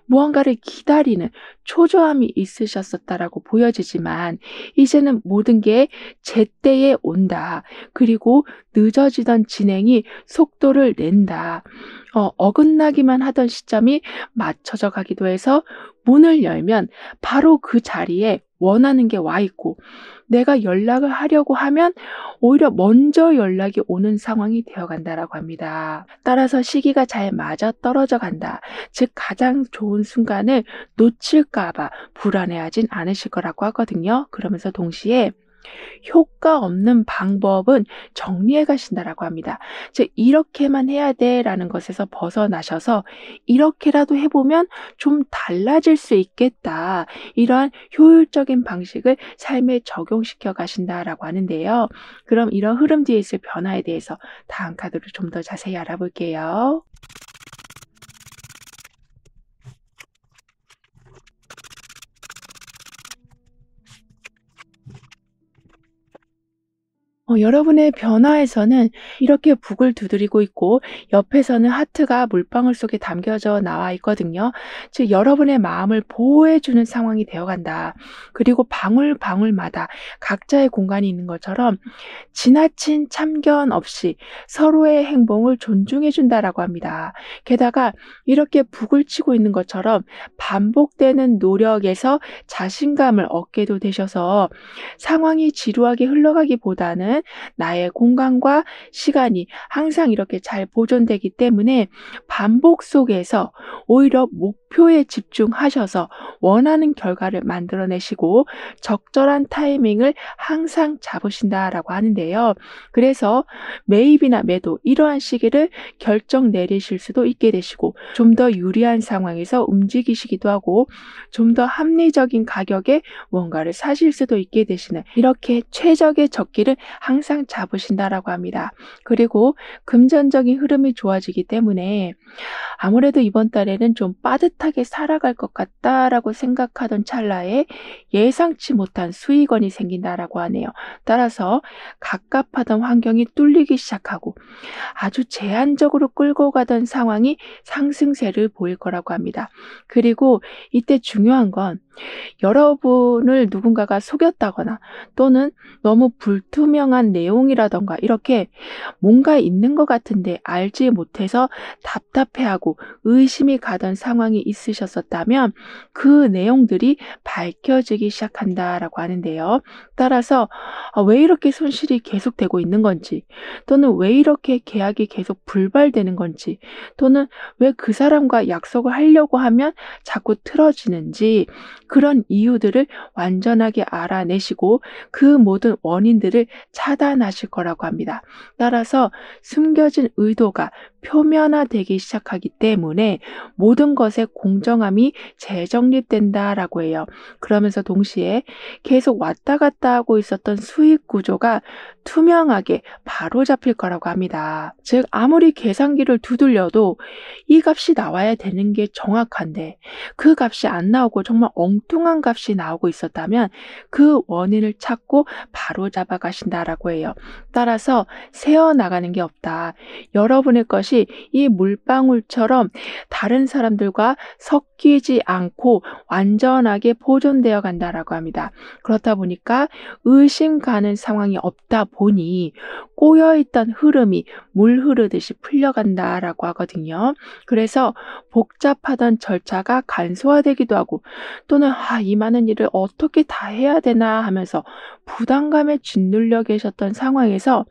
무언가를 기다리는 초조함이 있으셨었다라고 보여지지만 이제는 모든 게 제때에 온다. 그리고 늦어지던 진행이 속도를 낸다. 어긋나기만 하던 시점이 맞춰져 가기도 해서 문을 열면 바로 그 자리에 원하는 게 와 있고, 내가 연락을 하려고 하면 오히려 먼저 연락이 오는 상황이 되어간다라고 합니다. 따라서 시기가 잘 맞아 떨어져 간다. 즉 가장 좋은 순간을 놓칠까봐 불안해하진 않으실 거라고 하거든요. 그러면서 동시에 효과 없는 방법은 정리해 가신다라고 합니다. 즉 이렇게만 해야 돼라는 것에서 벗어나셔서 이렇게라도 해보면 좀 달라질 수 있겠다, 이러한 효율적인 방식을 삶에 적용시켜 가신다라고 하는데요. 그럼 이런 흐름 뒤에 있을 변화에 대해서 다음 카드로 좀 더 자세히 알아볼게요. 여러분의 변화에서는 이렇게 북을 두드리고 있고 옆에서는 하트가 물방울 속에 담겨져 나와 있거든요. 즉 여러분의 마음을 보호해주는 상황이 되어간다. 그리고 방울방울마다 각자의 공간이 있는 것처럼 지나친 참견 없이 서로의 행동을 존중해준다라고 합니다. 게다가 이렇게 북을 치고 있는 것처럼 반복되는 노력에서 자신감을 얻게도 되셔서 상황이 지루하게 흘러가기보다는 나의 공간과 시간이 항상 이렇게 잘 보존되기 때문에 반복 속에서 오히려 목표에 집중하셔서 원하는 결과를 만들어내시고 적절한 타이밍을 항상 잡으신다라고 하는데요. 그래서 매입이나 매도, 이러한 시기를 결정 내리실 수도 있게 되시고 좀 더 유리한 상황에서 움직이시기도 하고 좀 더 합리적인 가격에 뭔가를 사실 수도 있게 되시는, 이렇게 최적의 적기를 항상 잡으신다라고 합니다. 그리고 금전적인 흐름이 좋아지기 때문에 아무래도 이번 달에는 좀 빠듯하게 살아갈 것 같다라고 생각하던 찰나에 예상치 못한 수익원이 생긴다라고 하네요. 따라서 갑갑하던 환경이 뚫리기 시작하고 아주 제한적으로 끌고 가던 상황이 상승세를 보일 거라고 합니다. 그리고 이때 중요한 건 여러분을 누군가가 속였다거나 또는 너무 불투명한 내용이라던가 이렇게 뭔가 있는 것 같은데 알지 못해서 답답해하고 의심이 가던 상황이 있으셨었다면 그 내용들이 밝혀지기 시작한다라고 하는데요. 따라서 왜 이렇게 손실이 계속되고 있는 건지 또는 왜 이렇게 계약이 계속 불발되는 건지 또는 왜 그 사람과 약속을 하려고 하면 자꾸 틀어지는지 그런 이유들을 완전하게 알아내시고 그 모든 원인들을 차단하실 거라고 합니다. 따라서 숨겨진 의도가 표면화되기 시작하기 때문에 모든 것의 공정함이 재정립된다라고 해요. 그러면서 동시에 계속 왔다 갔다 하고 있었던 수익 구조가 투명하게 바로 잡힐 거라고 합니다. 즉 아무리 계산기를 두들려도 이 값이 나와야 되는 게 정확한데 그 값이 안 나오고 정말 엉뚱한 값이 나오고 있었다면 그 원인을 찾고 바로 잡아 가신다라고 해요. 따라서 새어나가는 게 없다. 여러분의 것이 이 물방울처럼 다른 사람들과 섞이지 않고 완전하게 보존되어 간다라고 합니다. 그렇다 보니까 의심 가는 상황이 없다 보니 꼬여있던 흐름이 물 흐르듯이 풀려간다라고 하거든요. 그래서 복잡하던 절차가 간소화되기도 하고 또는 이 많은 일을 어떻게 다 해야 되나 하면서 부담감에 짓눌려 계셨던 상황에서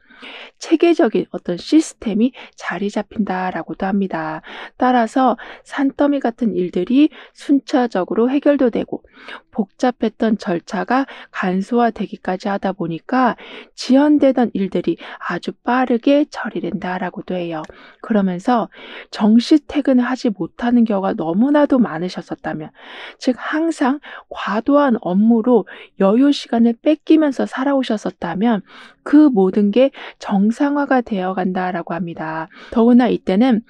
체계적인 어떤 시스템이 자리 잡힌다라고도 합니다. 따라서 산더미 같은 일들이 순차적으로 해결도 되고 복잡했던 절차가 간소화되기까지 하다 보니까 지연되던 일들이 아주 빠르게 처리된다라고도 해요. 그러면서 정시 퇴근을 하지 못하는 경우가 너무나도 많으셨었다면, 즉 항상 과도한 업무로 여유 시간을 뺏기면서 살아오셨었다면 그 모든 게 정상화가 되어 간다라고 합니다. 더구나 이때는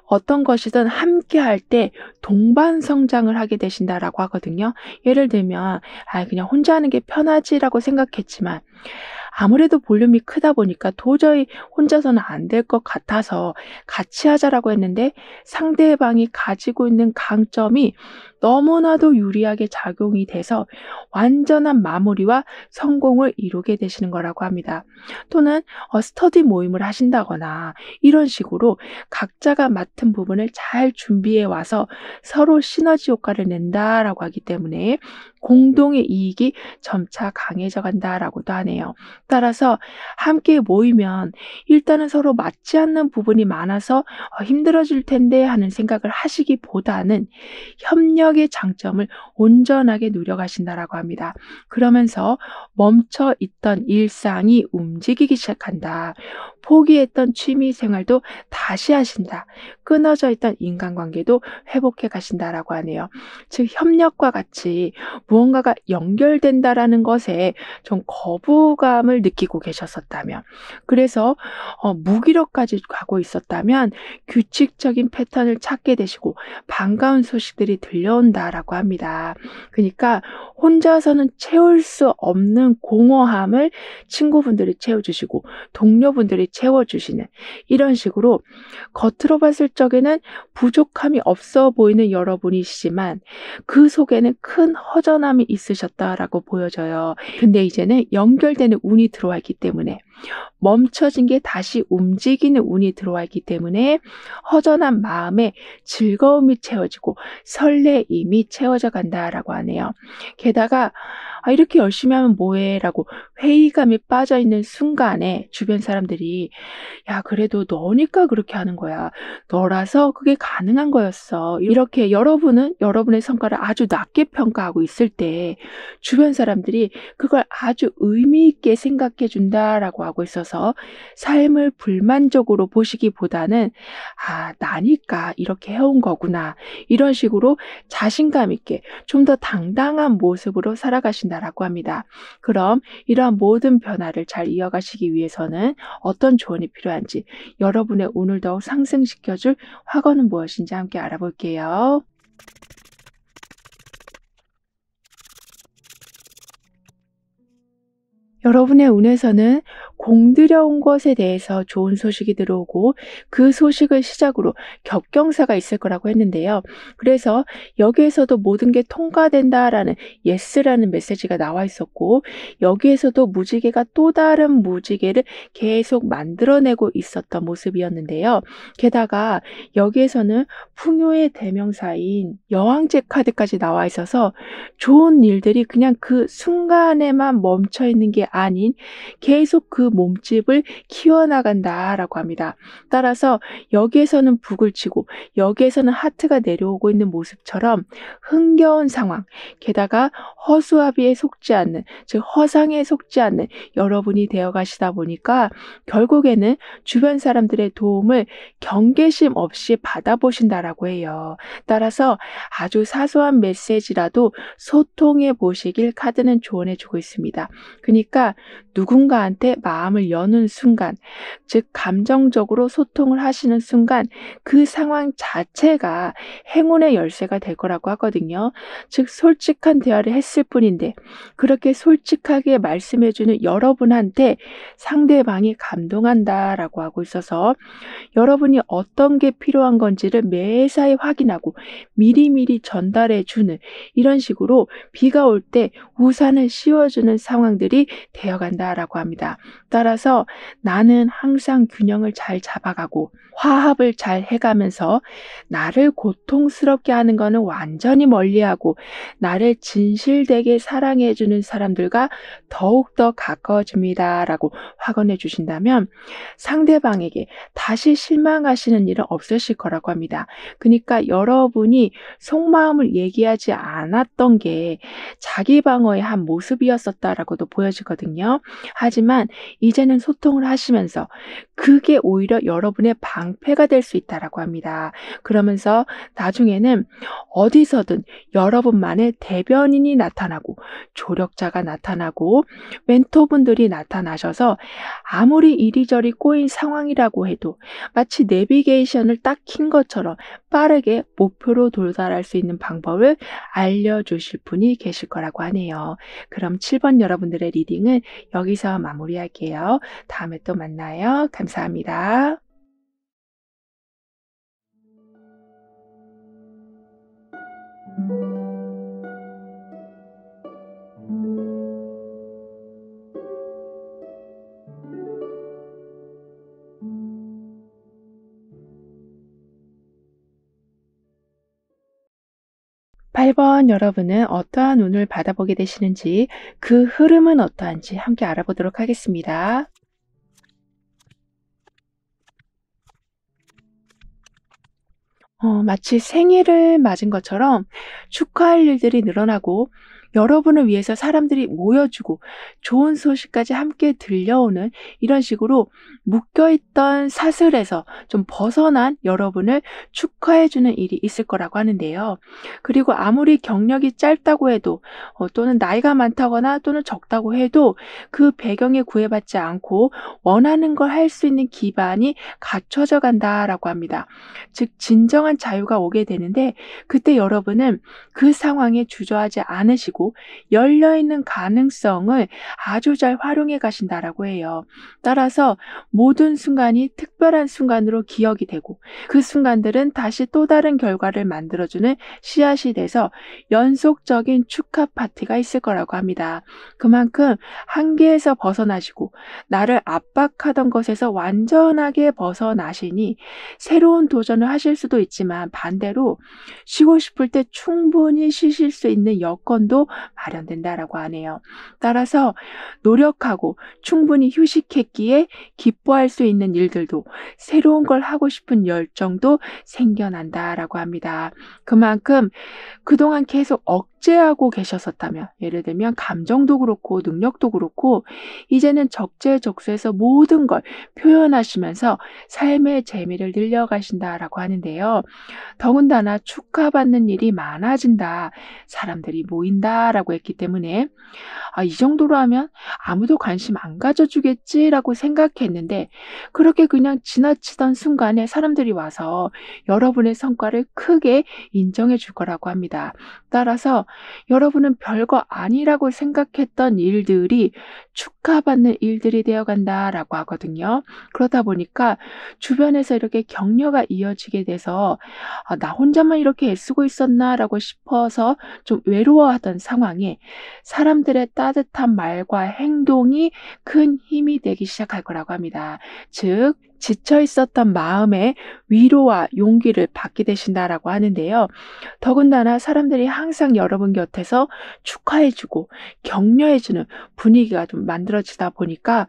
어떤 것이든 함께 할 때 동반 성장을 하게 되신다라고 하거든요. 예를 들면 그냥 혼자 하는 게 편하지라고 생각했지만 아무래도 볼륨이 크다 보니까 도저히 혼자서는 안 될 것 같아서 같이 하자라고 했는데 상대방이 가지고 있는 강점이 너무나도 유리하게 작용이 돼서 완전한 마무리와 성공을 이루게 되시는 거라고 합니다. 또는 스터디 모임을 하신다거나 이런 식으로 각자가 맡은 부분을 잘 준비해 와서 서로 시너지 효과를 낸다라고 하기 때문에 공동의 이익이 점차 강해져 간다라고도 하네요. 따라서 함께 모이면 일단은 서로 맞지 않는 부분이 많아서 힘들어질 텐데 하는 생각을 하시기보다는 협력의 장점을 온전하게 누려가신다라고 합니다. 그러면서 멈춰 있던 일상이 움직이기 시작한다. 포기했던 취미 생활도 다시 하신다. 끊어져 있던 인간관계도 회복해 가신다라고 하네요. 즉 협력과 같이 무언가가 연결된다라는 것에 좀 거부감을 느끼고 계셨었다면, 그래서 무기력까지 가고 있었다면 규칙적인 패턴을 찾게 되시고 반가운 소식들이 들려온다라고 합니다. 그러니까 혼자서는 채울 수 없는 공허함을 친구분들이 채워주시고 동료분들이 채워주시는 이런 식으로 겉으로 봤을 적에는 부족함이 없어 보이는 여러분이시지만 그 속에는 큰 허전함이 있으셨다라고 보여져요. 근데 이제는 연결되는 운이 들어와 있기 때문에 멈춰진 게 다시 움직이는 운이 들어와 있기 때문에 허전한 마음에 즐거움이 채워지고 설레임이 채워져 간다라고 하네요. 게다가 이렇게 열심히 하면 뭐해? 라고 회의감에 빠져있는 순간에 주변 사람들이 그래도 너니까 그렇게 하는 거야. 너라서 그게 가능한 거였어. 이렇게 여러분은 여러분의 성과를 아주 낮게 평가하고 있을 때 주변 사람들이 그걸 아주 의미 있게 생각해 준다라고 하고 있어서 삶을 불만족으로 보시기보다는 나니까 이렇게 해온 거구나. 이런 식으로 자신감 있게 좀 더 당당한 모습으로 살아가신다라고 합니다. 그럼 이런 이러한 모든 변화를 잘 이어가시기 위해서는 어떤 조언이 필요한지, 여러분의 운을 더욱 상승시켜줄 화거는 무엇인지 함께 알아볼게요. 여러분의 운에서는 공들여온 것에 대해서 좋은 소식이 들어오고 그 소식을 시작으로 겹경사가 있을 거라고 했는데요. 그래서 여기에서도 모든 게 통과된다라는 예스라는 메시지가 나와 있었고, 여기에서도 무지개가 또 다른 무지개를 계속 만들어내고 있었던 모습이었는데요. 게다가 여기에서는 풍요의 대명사인 여왕제 카드까지 나와 있어서 좋은 일들이 그냥 그 순간에만 멈춰 있는 게 아닌 계속 그 몸집을 키워나간다라고 합니다. 따라서 여기에서는 북을 치고 여기에서는 하트가 내려오고 있는 모습처럼 흥겨운 상황, 게다가 허수아비에 속지 않는, 즉 허상에 속지 않는 여러분이 되어 가시다 보니까 결국에는 주변 사람들의 도움을 경계심 없이 받아보신다라고 해요. 따라서 아주 사소한 메시지라도 소통해 보시길 카드는 조언해 주고 있습니다. 그러니까 누군가한테 마음을 여는 순간, 즉 감정적으로 소통을 하시는 순간 그 상황 자체가 행운의 열쇠가 될 거라고 하거든요. 즉 솔직한 대화를 했을 뿐인데 그렇게 솔직하게 말씀해 주는 여러분한테 상대방이 감동한다라고 하고 있어서 여러분이 어떤 게 필요한 건지를 매사에 확인하고 미리미리 전달해 주는, 이런 식으로 비가 올 때 우산을 씌워주는 상황들이 되어간다라고 합니다. 따라서 나는 항상 균형을 잘 잡아가고 화합을 잘 해가면서 나를 고통스럽게 하는 거는 완전히 멀리하고 나를 진실되게 사랑해주는 사람들과 더욱더 가까워집니다라고 확언해 주신다면 상대방에게 다시 실망하시는 일은 없으실 거라고 합니다. 그러니까 여러분이 속마음을 얘기하지 않았던 게 자기 방어의 한 모습이었었다라고도 보여지거든요. 하지만 이제는 소통을 하시면서 그게 오히려 여러분의 방패가 될 수 있다라고 합니다. 그러면서 나중에는 어디서든 여러분만의 대변인이 나타나고 조력자가 나타나고 멘토분들이 나타나셔서 아무리 이리저리 꼬인 상황이라고 해도 마치 내비게이션을 딱 킨 것처럼 빠르게 목표로 도달할 수 있는 방법을 알려주실 분이 계실 거라고 하네요. 그럼 7번 여러분들의 리딩은 여기서 마무리할게요. 다음에 또 만나요. 감사합니다. 팔 번 여러분은 어떠한 운을 받아보게 되시는지, 그 흐름은 어떠한지 함께 알아보도록 하겠습니다. 마치 생일을 맞은 것처럼 축하할 일들이 늘어나고 여러분을 위해서 사람들이 모여주고 좋은 소식까지 함께 들려오는, 이런 식으로 묶여있던 사슬에서 좀 벗어난 여러분을 축하해주는 일이 있을 거라고 하는데요. 그리고 아무리 경력이 짧다고 해도 또는 나이가 많다거나 또는 적다고 해도 그 배경에 구애받지 않고 원하는 걸 할 수 있는 기반이 갖춰져 간다라고 합니다. 즉 진정한 자유가 오게 되는데 그때 여러분은 그 상황에 주저하지 않으시고 열려있는 가능성을 아주 잘 활용해 가신다라고 해요. 따라서 모든 순간이 특별한 순간으로 기억이 되고 그 순간들은 다시 또 다른 결과를 만들어주는 씨앗이 돼서 연속적인 축하 파티가 있을 거라고 합니다. 그만큼 한계에서 벗어나시고 나를 압박하던 것에서 완전하게 벗어나시니 새로운 도전을 하실 수도 있지만 반대로 쉬고 싶을 때 충분히 쉬실 수 있는 여건도 마련된다라고 하네요. 따라서 노력하고 충분히 휴식했기에 기뻐할 수 있는 일들도, 새로운 걸 하고 싶은 열정도 생겨난다라고 합니다. 그만큼 그동안 계속 억제하고 계셨었다면, 예를 들면 감정도 그렇고 능력도 그렇고 이제는 적재적소에서 모든 걸 표현하시면서 삶의 재미를 늘려가신다라고 하는데요. 더군다나 축하받는 일이 많아진다, 사람들이 모인다 된다라고 했기 때문에 이 정도로 하면 아무도 관심 안 가져주겠지라고 생각했는데 그렇게 그냥 지나치던 순간에 사람들이 와서 여러분의 성과를 크게 인정해 줄 거라고 합니다. 따라서 여러분은 별거 아니라고 생각했던 일들이 축하받는 일들이 되어 간다라고 하거든요. 그러다 보니까 주변에서 이렇게 격려가 이어지게 돼서 '나 혼자만 이렇게 애쓰고 있었나.'라고 싶어서 좀 외로워하던 상황에 사람들의 따뜻한 말과 행동이 큰 힘이 되기 시작할 거라고 합니다. 즉 지쳐 있었던 마음에 위로와 용기를 받게 되신다라고 하는데요. 더군다나 사람들이 항상 여러분 곁에서 축하해 주고 격려해 주는 분위기가 좀 만들어지다 보니까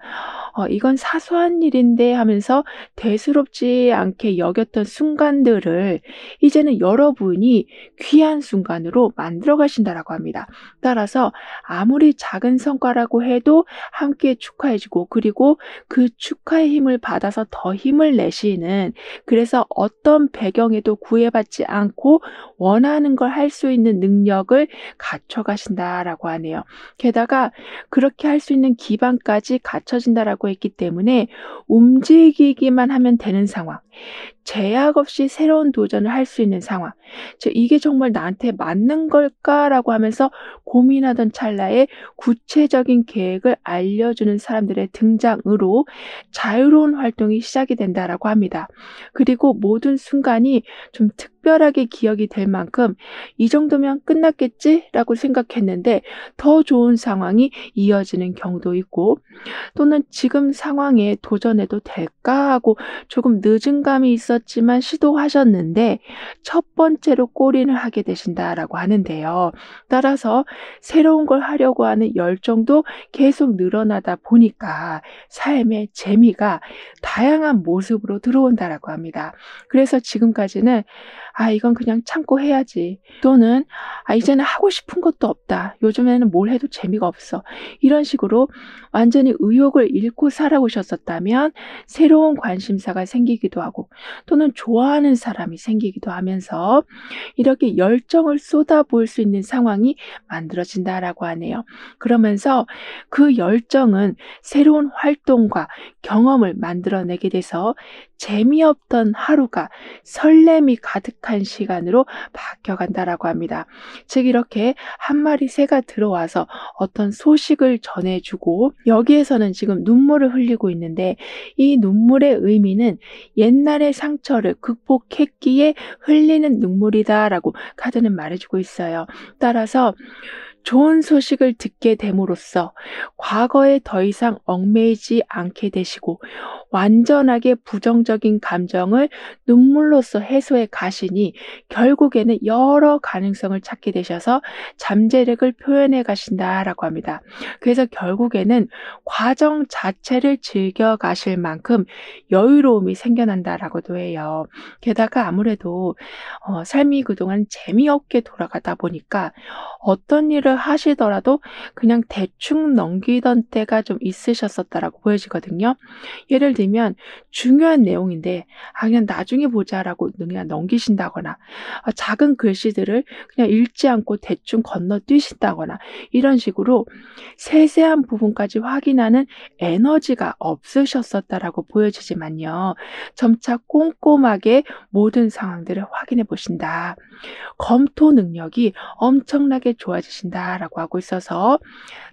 이건 사소한 일인데 하면서 대수롭지 않게 여겼던 순간들을 이제는 여러분이 귀한 순간으로 만들어 가신다라고 합니다. 따라서 아무리 작은 성과라고 해도 함께 축하해 주고 그리고 그 축하의 힘을 받아서 더 힘을 내시는, 그래서 어떤 배경에도 구애받지 않고 원하는 걸 할 수 있는 능력을 갖춰 가신다라고 하네요. 게다가 그렇게 할 수 있는 기반까지 갖춰진다라고 했기 때문에 움직이기만 하면 되는 상황, 제약 없이 새로운 도전을 할 수 있는 상황, 즉 '이게 정말 나한테 맞는 걸까?'라고 하면서 고민하던 찰나에 구체적인 계획을 알려주는 사람들의 등장으로 자유로운 활동이 시작이 된다라고 합니다. 그리고 모든 순간이 좀 특별하게 기억이 될 만큼 '이 정도면 끝났겠지?'라고 생각했는데 더 좋은 상황이 이어지는 경우도 있고, 또는 '지금 상황에 도전해도 될까?' 하고 조금 늦은 감이 있었지만 시도하셨는데 첫 번째로 골인을 하게 되신다라고 하는데요. 따라서 새로운 걸 하려고 하는 열정도 계속 늘어나다 보니까 삶의 재미가 다양한 모습으로 들어온다라고 합니다. 그래서 지금까지는 '이건 그냥 참고 해야지.' 또는 '이제는 하고 싶은 것도 없다. 요즘에는 뭘 해도 재미가 없어.' 이런 식으로 완전히 의욕을 잃고 살아오셨었다면 새로운 관심사가 생기기도 하고 또는 좋아하는 사람이 생기기도 하면서 이렇게 열정을 쏟아부을 수 있는 상황이 만들어진다라고 하네요. 그러면서 그 열정은 새로운 활동과 경험을 만들어내게 돼서 재미없던 하루가 설렘이 가득한 시간으로 바뀌어간다라고 합니다. 즉 이렇게 한 마리 새가 들어와서 어떤 소식을 전해주고 여기에서는 지금 눈물을 흘리고 있는데 이 눈물의 의미는 옛날의 상처를 극복했기에 흘리는 눈물이다라고 카드는 말해주고 있어요. 따라서 좋은 소식을 듣게 됨으로써 과거에 더 이상 얽매이지 않게 되시고 완전하게 부정적인 감정을 눈물로써 해소해 가시니 결국에는 여러 가능성을 찾게 되셔서 잠재력을 표현해 가신다라고 합니다. 그래서 결국에는 과정 자체를 즐겨 가실 만큼 여유로움이 생겨난다라고도 해요. 게다가 아무래도 삶이 그동안 재미없게 돌아가다 보니까 어떤 일을 하시더라도 그냥 대충 넘기던 때가 좀 있으셨었다라고 보여지거든요. 예를 들면 중요한 내용인데 그냥 나중에 보자라고 그냥 넘기신다거나 작은 글씨들을 그냥 읽지 않고 대충 건너뛰신다거나 이런 식으로 세세한 부분까지 확인하는 에너지가 없으셨었다라고 보여지지만요. 점차 꼼꼼하게 모든 상황들을 확인해 보신다. 검토 능력이 엄청나게 좋아지신다라고 하고 있어서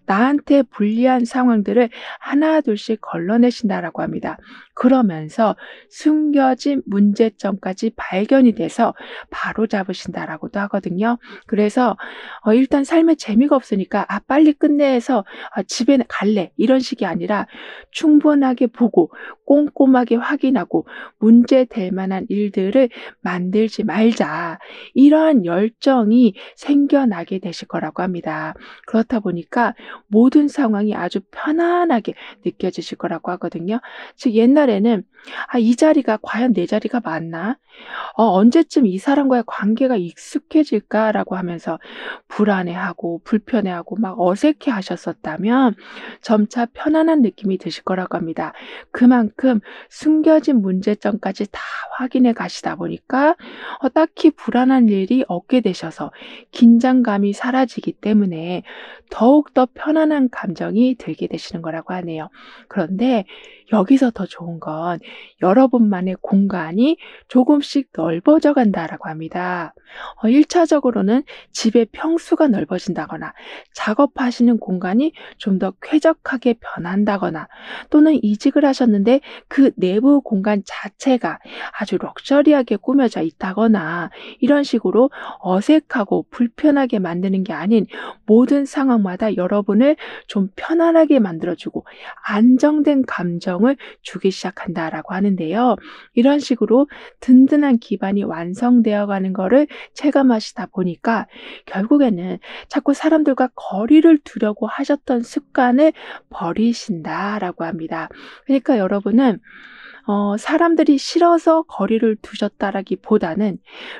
나한테 불리한 상황들을 하나둘씩 걸러내신다라고 합니다. 그러면서 숨겨진 문제점까지 발견이 돼서 바로잡으신다라고도 하거든요. 그래서 일단 삶에 재미가 없으니까 빨리 끝내서 집에 갈래 이런 식이 아니라 충분하게 보고 꼼꼼하게 확인하고 문제 될 만한 일들을 만들지 말자, 이러한 열정이 생겨나게 되실 거라고 합니다. 그렇다 보니까 모든 상황이 아주 편안하게 느껴지실 거라고 하거든요. 즉 옛날에 첫날에는 '아 이 자리가 과연 내 자리가 맞나? 언제쯤 이 사람과의 관계가 익숙해질까?'라고 하면서 불안해하고 불편해하고 막 어색해하셨었다면 점차 편안한 느낌이 드실 거라고 합니다. 그만큼 숨겨진 문제점까지 다 확인해 가시다 보니까 딱히 불안한 일이 없게 되셔서 긴장감이 사라지기 때문에 더욱더 편안한 감정이 들게 되시는 거라고 하네요. 그런데 여기서 더 좋은 건 여러분만의 공간이 조금씩 넓어져 간다라고 합니다. 1 차적으로는 집의 평수가 넓어진다거나 작업하시는 공간이 좀 더 쾌적하게 변한다거나 또는 이직을 하셨는데 그 내부 공간 자체가 아주 럭셔리하게 꾸며져 있다거나 이런 식으로 어색하고 불편하게 만드는 게 아닌 모든 상황마다 여러분을 좀 편안하게 만들어 주고 안정된 감정을 주기 시작한다라고 하는데요. 이런 식으로 든든한 기반이 완성되어 가는 거를 체감하시다 보니까 결국에는 자꾸 사람들과 거리를 두려고 하셨던 습관을 버리신다라고 합니다. 그러니까 여러분은 사람들이 싫어서 거리를 두셨다라기보다는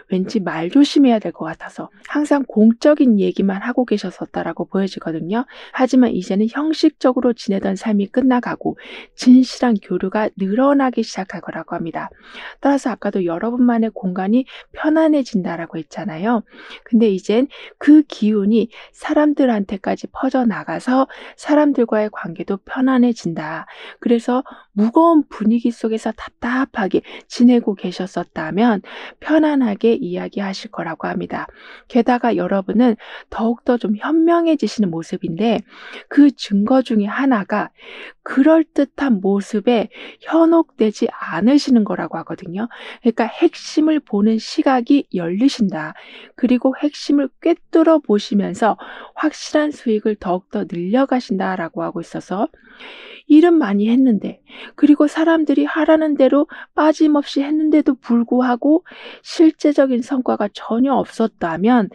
왠지 말조심해야 될 것 같아서 항상 공적인 얘기만 하고 계셨었다라고 보여지거든요. 하지만 이제는 형식적으로 지내던 삶이 끝나가고 진실한 교류가 늘어나기 시작할 거라고 합니다. 따라서 아까도 여러분만의 공간이 편안해진다라고 했잖아요. 근데 이젠 그 기운이 사람들한테까지 퍼져나가서 사람들과의 관계도 편안해진다. 그래서 무거운 분위기 속에서 답답하게 지내고 계셨었다면 편안하게 이야기하실 거라고 합니다. 게다가 여러분은 더욱더 좀 현명해지시는 모습인데 그 증거 중에 하나가 그럴듯한 모습에 현혹되지 않으시는 거라고 하거든요. 그러니까 핵심을 보는 시각이 열리신다. 그리고 핵심을 꿰뚫어 보시면서 확실한 수익을 더욱더 늘려가신다라고 하고 있어서 일은 많이 했는데 그리고 사람들이 하라는 대로 빠짐없이 했는데도 불구하고 실제적인 성과가 전혀 없었다면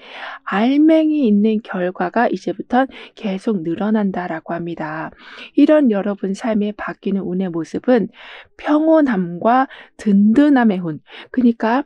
알맹이 있는 결과가 이제부턴 계속 늘어난다라고 합니다. 이런 여러분 삶에 바뀌는 운의 모습은 평온함과 든든함의 운. 그러니까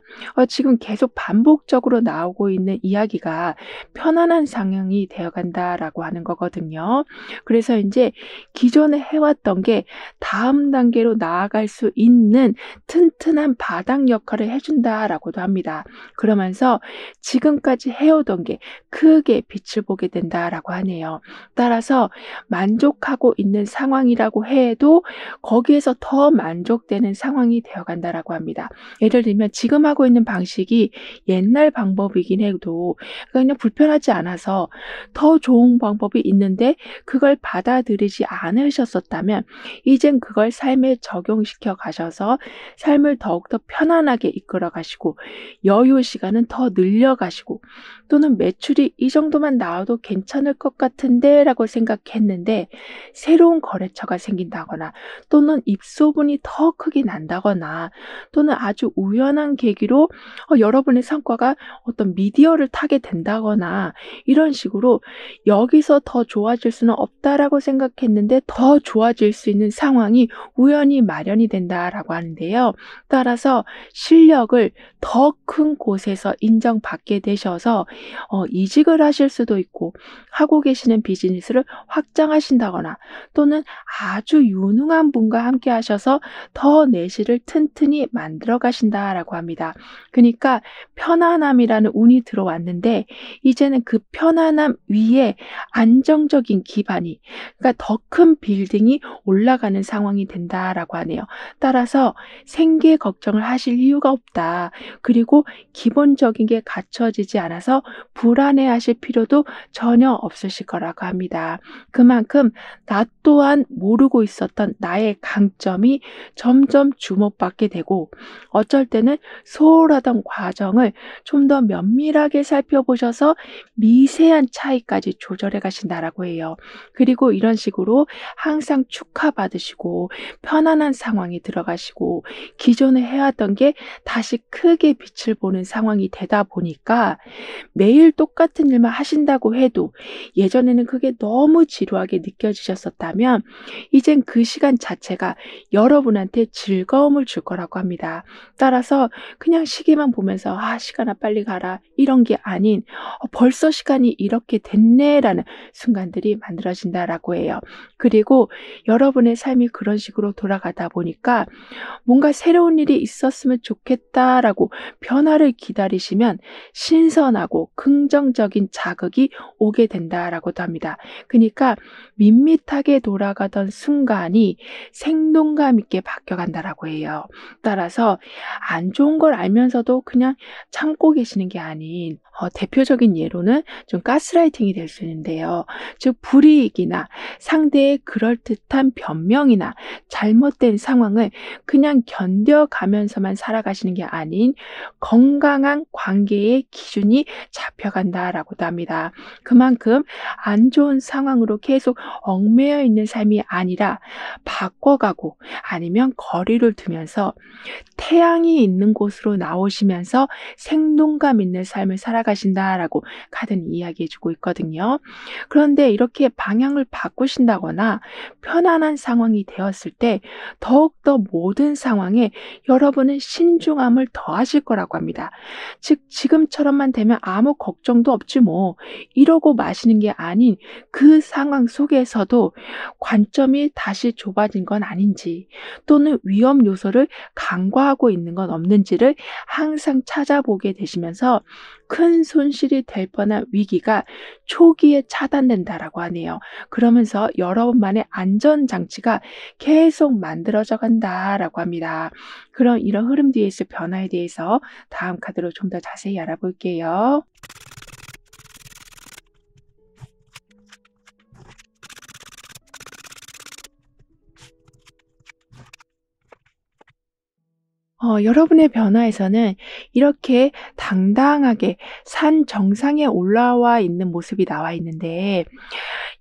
지금 계속 반복적으로 나오고 있는 이야기가 편안한 상황이 되어간다라고 하는 거거든요. 그래서 이제 기존에 해왔던 게 다음 단계로 나아갈 수 있는 튼튼한 바닥 역할을 해준다라고도 합니다. 그러면서 지금까지 해오던 게 크게 빛을 보게 된다라고 하네요. 따라서 만족하고 있는 상황이라고 해도 거기에서 더 만족되는 상황이 되어간다라고 합니다. 예를 들면 지금 하고 있는 방식이 옛날 방법이긴 해도 그냥 불편하지 않아서 더 좋은 방법이 있는데 그걸 받아들이지 않으셨었다면 이젠 그걸 삶에 적용시켜 가셔서 삶을 더욱더 편안하게 이끌어 가시고 여유 시간은 더 늘려 가시고 또는 매출이 이 정도만 나와도 괜찮을 것 같은데 라고 생각했는데 새로운 거래처가 생긴다거나 또는 입소문이 더 크게 난다거나 또는 아주 우연한 계기로 여러분의 성과가 어떤 미디어를 타게 된다거나 이런 식으로 여기서 더 좋아질 수는 없다라고 생각했는데 더 좋아질 수 있는 상황이 우연히 마련이 된다라고 하는데요. 따라서 실력을 더 큰 곳에서 인정받게 되셔서 이직을 하실 수도 있고 하고 계시는 비즈니스를 확장하신다거나 또는 아주 유능한 분과 함께 하셔서 더 내실을 튼튼히 만들어 가신다라고 합니다. 그러니까 편안함이라는 운이 들어왔는데 이제는 그 편안함 위에 안정적인 기반이 그러니까 더 큰 빌딩이 올라가는 상황이 된다라고 하네요. 따라서 생계 걱정을 하실 이유가 없다. 그리고 기본적인 게 갖춰지지 않아서 불안해하실 필요도 전혀 없으실 거라고 합니다. 그만큼 나 또한 모르고 있었던 나의 강점이 점점 주목받게 되고 어쩔 때는 소홀하던 과정을 좀 더 면밀하게 살펴보셔서 미세한 차이까지 조절해 가신다라고 해요. 그리고 이런 식으로 항상 축하받으시고 편안한 상황이 들어가시고 기존에 해왔던 게 다시 크게 빛을 보는 상황이 되다 보니까 매일 똑같은 일만 하신다고 해도 예전에는 그게 너무 지루하게 느껴지셨었다면 이젠 그 시간 자체가 여러분한테 즐거움을 줄 거라고 합니다. 따라서 그냥 시계만 보면서 '아 시간아 빨리 가라.' 이런 게 아닌 '벌써 시간이 이렇게 됐네.'라는 순간들이 만들어진다라고 해요. 그리고 여러분의 삶이 그런 식으로 돌아가다 보니까 '뭔가 새로운 일이 있었으면 좋겠다.'라고 변화를 기다리시면 신선하고 긍정적인 자극이 오게 된다라고도 합니다. 그니까 밋밋하게 돌아가던 순간이 생동감 있게 바뀌어간다라고 해요. 따라서 안 좋은 걸 알면서도 그냥 참고 계시는 게 아닌 대표적인 예로는 좀 가스라이팅이 될 수 있는데요. 즉 불이익이나 상대의 그럴듯한 변명이나 잘못된 상황을 그냥 견뎌가면서만 살아가시는 게 아닌 건강한 관계의 기준이 잡혀간다라고도 합니다. 그만큼 안 좋은 상황으로 계속 얽매여 있는 삶이 아니라 바꿔가고 아니면 거리를 두면서 태양이 있는 곳으로 나오시면서 생동감 있는 삶을 살아가신다라고 카드는 이야기해 주고 있거든요. 그런데 이렇게 방향을 바꾸신다거나 편안한 상황이 되었을 때 더욱더 모든 상황에 여러분은 신중함을 더하실 거라고 합니다. 즉 지금처럼만 되면 아무 걱정도 없지 뭐 이러고 마시는 게 아닌 그 상황 속에서도 관점이 다시 좁아진 건 아닌지 또는 위험 요소를 간과하고 있는 건 없는지를 항상 찾아보게 되시면서 큰 손실이 될 뻔한 위기가 초기에 차단된다라고 하네요. 그러면서 여러분만의 안전장치가 계속 만들어져 간다라고 합니다. 그럼 이런 흐름 뒤에 있을 변화에 대해서 다음 카드로 좀 더 자세히 알아볼게요. 여러분의 변화에서는 이렇게 당당하게 산 정상에 올라와 있는 모습이 나와 있는데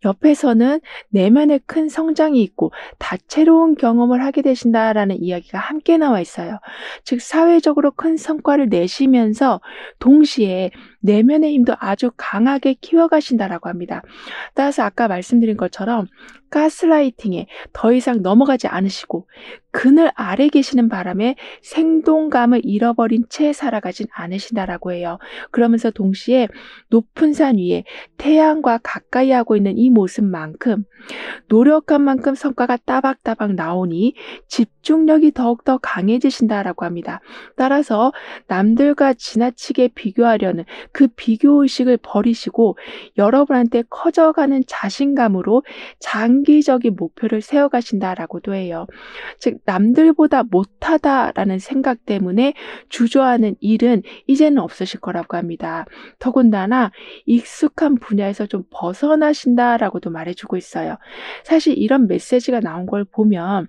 옆에서는 내면에 큰 성장이 있고 다채로운 경험을 하게 되신다라는 이야기가 함께 나와 있어요. 즉 사회적으로 큰 성과를 내시면서 동시에 내면의 힘도 아주 강하게 키워가신다라고 합니다. 따라서 아까 말씀드린 것처럼 가스라이팅에 더 이상 넘어가지 않으시고 그늘 아래 계시는 바람에 생동감을 잃어버린 채 살아가진 않으신다라고 해요. 그러면서 동시에 높은 산 위에 태양과 가까이 하고 있는 이 모습만큼 노력한 만큼 성과가 따박따박 나오니 집중력이 더욱더 강해지신다라고 합니다. 따라서 남들과 지나치게 비교하려는 그 비교의식을 버리시고 여러분한테 커져가는 자신감으로 장기적인 목표를 세워가신다라고도 해요. 즉 남들보다 못하다라는 생각 때문에 주저하는 일은 이제는 없으실 거라고 합니다. 더군다나 익숙한 분야에서 좀 벗어나신다라고도 말해주고 있어요. 사실 이런 메시지가 나온 걸 보면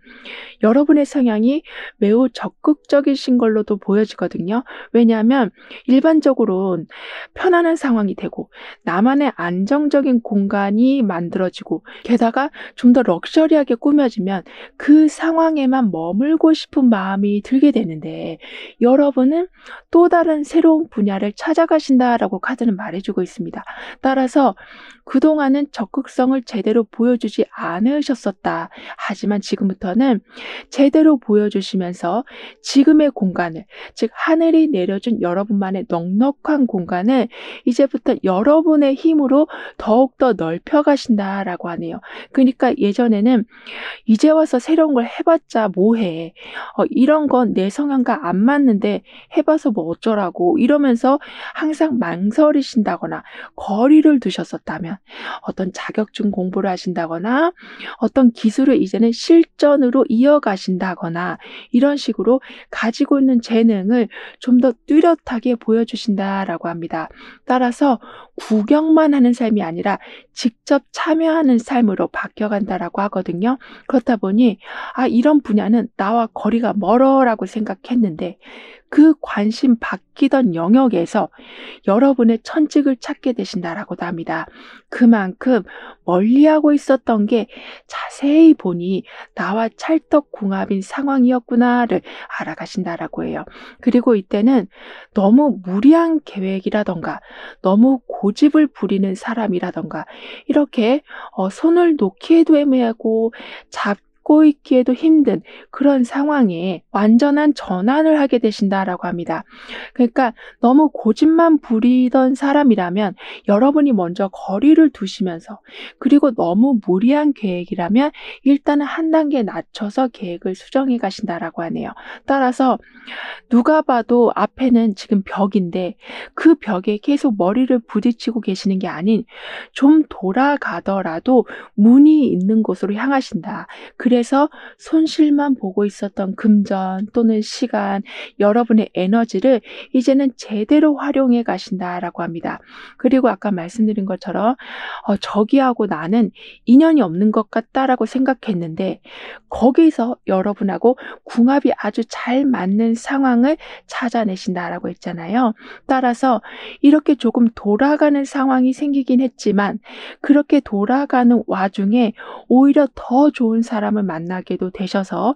여러분의 성향이 매우 적극적이신 걸로도 보여지거든요. 왜냐하면 일반적으로는 편안한 상황이 되고 나만의 안정적인 공간이 만들어지고 게다가 좀 더 럭셔리하게 꾸며지면 그 상황에만 머물고 싶은 마음이 들게 되는데 여러분은 또 다른 새로운 분야를 찾아가신다라고 카드는 말해주고 있습니다. 따라서 그동안은 적극성을 제대로 보여주지 않으셨었다. 하지만 지금부터는 제대로 보여주시면서 지금의 공간을, 즉 하늘이 내려준 여러분만의 넉넉한 공간을 이제부터 여러분의 힘으로 더욱더 넓혀가신다라고 하네요. 그러니까 예전에는 이제 와서 새로운 걸 해봤자 뭐해. 이런 건 내 성향과 안 맞는데 해봐서 뭐 어쩌라고 이러면서 항상 망설이신다거나 거리를 두셨었다면 어떤 자격증 공부를 하신다거나 어떤 기술을 이제는 실전으로 이어가신다거나 이런 식으로 가지고 있는 재능을 좀 더 뚜렷하게 보여주신다라고 합니다. 따라서 구경만 하는 삶이 아니라 직접 참여하는 삶으로 바뀌어간다라고 하거든요. 그렇다 보니 이런 분야는 나와 거리가 멀어라고 생각했는데 그 관심 바뀌던 영역에서 여러분의 천직을 찾게 되신다라고도 합니다. 그만큼 멀리하고 있었던 게 자세히 보니 나와 찰떡궁합인 상황이었구나를 알아가신다라고 해요. 그리고 이때는 너무 무리한 계획이라던가 너무 고집을 부리는 사람이라던가 이렇게 손을 놓기에도 애매하고 잡고 있기에도 힘든 그런 상황에 완전한 전환을 하게 되신다라고 합니다. 그러니까 너무 고집만 부리던 사람이라면 여러분이 먼저 거리를 두시면서, 그리고 너무 무리한 계획이라면 일단은 한 단계 낮춰서 계획을 수정해 가신다라고 하네요. 따라서 누가 봐도 앞에는 지금 벽인데 그 벽에 계속 머리를 부딪히고 계시는 게 아닌 좀 돌아가더라도 문이 있는 곳으로 향하신다. 그래서 손실만 보고 있었던 금전 또는 시간, 여러분의 에너지를 이제는 제대로 활용해 가신다라고 합니다. 그리고 아까 말씀드린 것처럼 저기하고 나는 인연이 없는 것 같다라고 생각했는데 거기서 여러분하고 궁합이 아주 잘 맞는 상황을 찾아내신다라고 했잖아요. 따라서 이렇게 조금 돌아가는 상황이 생기긴 했지만 그렇게 돌아가는 와중에 오히려 더 좋은 사람을 만나게도 되셔서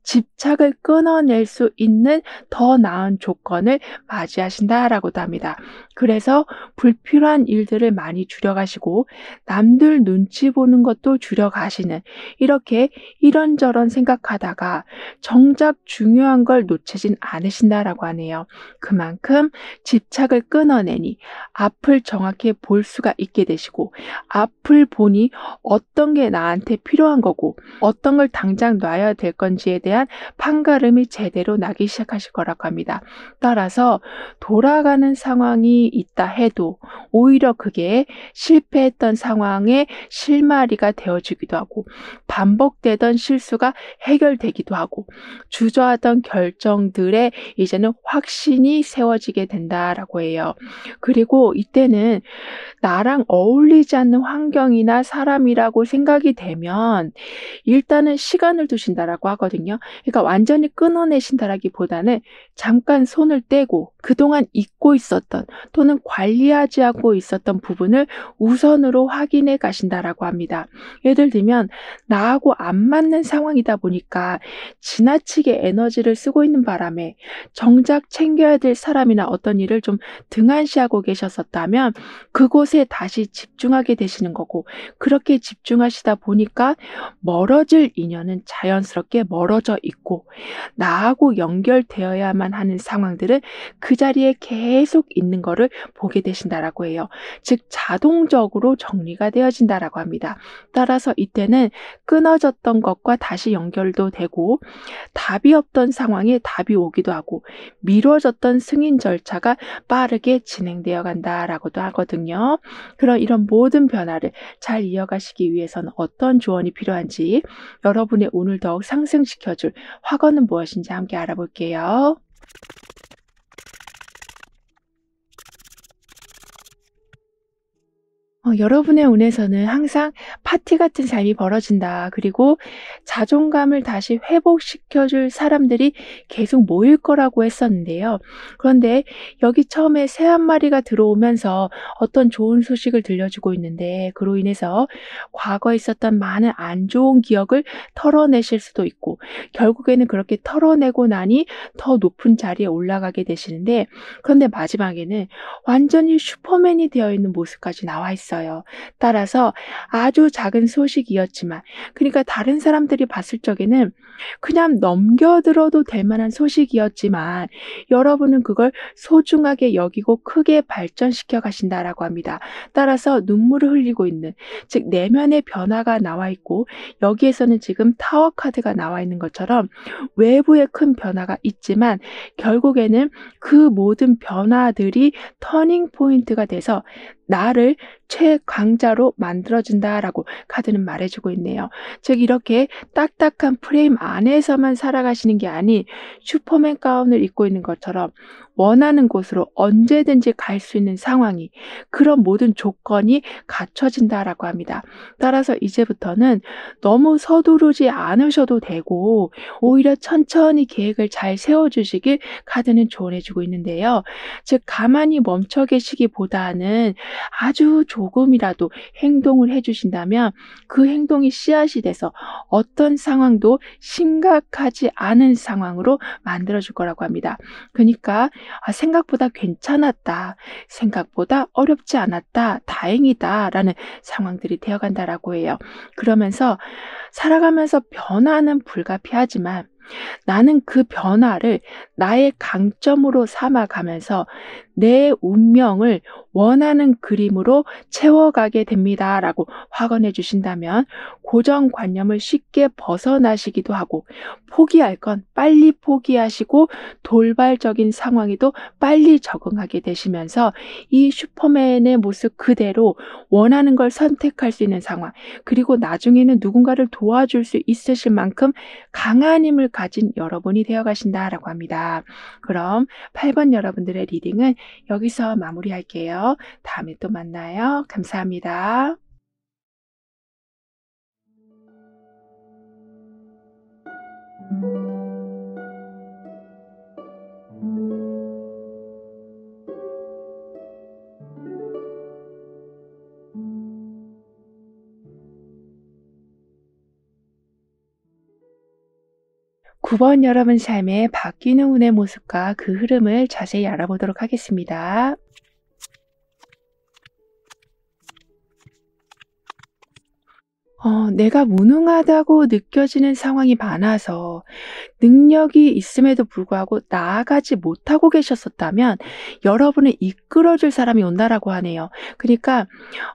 집착을 끊어낼 수 있는 더 나은 조건을 맞이하신다라고도 합니다. 그래서 불필요한 일들을 많이 줄여가시고 남들 눈치 보는 것도 줄여가시는, 이렇게 이런저런 생각하다가 정작 중요한 걸 놓치진 않으신다라고 하네요. 그만큼 집착을 끊어내니 앞을 정확히 볼 수가 있게 되시고 앞을 보니 어떤 게 나한테 필요한 거고 어떤 걸 당장 놔야 될 건지에 대한 판가름이 제대로 나기 시작하실 거라고 합니다. 따라서 돌아가는 상황이 있다 해도 오히려 그게 실패했던 상황의 실마리가 되어주기도 하고 반복되던 실수가 해결되기도 하고 주저하던 결정들에 이제는 확신이 세워지게 된다라고 해요. 그리고 이때는 나랑 어울리지 않는 환경이나 사람이라고 생각이 되면 일단은 시간을 두신다라고 하거든요. 그러니까 완전히 끊어내신다라기보다는 잠깐 손을 떼고 그동안 잊고 있었던 또는 관리하지 않고 있었던 부분을 우선으로 확인해 가신다라고 합니다. 예를 들면 나하고 안 맞는 상황이다 보니까 지나치게 에너지를 쓰고 있는 바람에 정작 챙겨야 될 사람이나 어떤 일을 좀 등한시하고 계셨었다면 그곳에 다시 집중하게 되시는 거고, 그렇게 집중하시다 보니까 멀어질 인연은 자연스럽게 멀어져 있고 나하고 연결되어야만 하는 상황들은 그 자리에 계속 있는 거를 보게 되신다라고 해요. 즉 자동적으로 정리가 되어진다라고 합니다. 따라서 이때는 끊어졌던 것과 다시 연결도 되고 답이 없던 상황에 답이 오기도 하고 미뤄졌던 승인 절차가 빠르게 진행되어 간다라고도 하거든요. 그런 이런 모든 변화를 잘 이어가시기 위해서는 어떤 조언이 필요한지, 여러분의 운을 더욱 상승시켜줄 화건은 무엇인지 함께 알아볼게요. 여러분의 운에서는 항상 파티 같은 삶이 벌어진다. 그리고 자존감을 다시 회복시켜줄 사람들이 계속 모일 거라고 했었는데요. 그런데 여기 처음에 새 한 마리가 들어오면서 어떤 좋은 소식을 들려주고 있는데 그로 인해서 과거에 있었던 많은 안 좋은 기억을 털어내실 수도 있고 결국에는 그렇게 털어내고 나니 더 높은 자리에 올라가게 되시는데, 그런데 마지막에는 완전히 슈퍼맨이 되어 있는 모습까지 나와 있어요. 따라서 아주 작은 소식이었지만, 그러니까 다른 사람들이 봤을 적에는 그냥 넘겨들어도 될 만한 소식이었지만 여러분은 그걸 소중하게 여기고 크게 발전시켜 가신다라고 합니다. 따라서 눈물을 흘리고 있는, 즉 내면의 변화가 나와 있고 여기에서는 지금 타워 카드가 나와 있는 것처럼 외부에 큰 변화가 있지만 결국에는 그 모든 변화들이 터닝 포인트가 돼서 나를 최강자로 만들어준다라고 카드는 말해주고 있네요. 즉 이렇게 딱딱한 프레임 안에서만 살아가시는 게 아닌 슈퍼맨 가운을 입고 있는 것처럼 원하는 곳으로 언제든지 갈 수 있는 상황이, 그런 모든 조건이 갖춰진다라고 합니다. 따라서 이제부터는 너무 서두르지 않으셔도 되고 오히려 천천히 계획을 잘 세워주시길 카드는 조언해주고 있는데요. 즉 가만히 멈춰 계시기보다는 아주 조금이라도 행동을 해주신다면 그 행동이 씨앗이 돼서 어떤 상황도 심각하지 않은 상황으로 만들어줄 거라고 합니다. 그러니까 생각보다 괜찮았다, 생각보다 어렵지 않았다, 다행이다 라는 상황들이 되어간다라고 해요. 그러면서 살아가면서 변화는 불가피하지만 나는 그 변화를 나의 강점으로 삼아가면서 내 운명을 원하는 그림으로 채워가게 됩니다라고 확언해 주신다면 고정관념을 쉽게 벗어나시기도 하고 포기할 건 빨리 포기하시고 돌발적인 상황에도 빨리 적응하게 되시면서 이 슈퍼맨의 모습 그대로 원하는 걸 선택할 수 있는 상황, 그리고 나중에는 누군가를 도와줄 수 있으실 만큼 강한 힘을 가진 여러분이 되어 가신다라고 합니다. 그럼 8번 여러분들의 리딩은 여기서 마무리할게요. 다음에 또 만나요. 감사합니다. 9번 여러분 삶의 바뀌는 운의 모습과 그 흐름을 자세히 알아보도록 하겠습니다. 내가 무능하다고 느껴지는 상황이 많아서 능력이 있음에도 불구하고 나아가지 못하고 계셨었다면 여러분을 이끌어줄 사람이 온다라고 하네요. 그러니까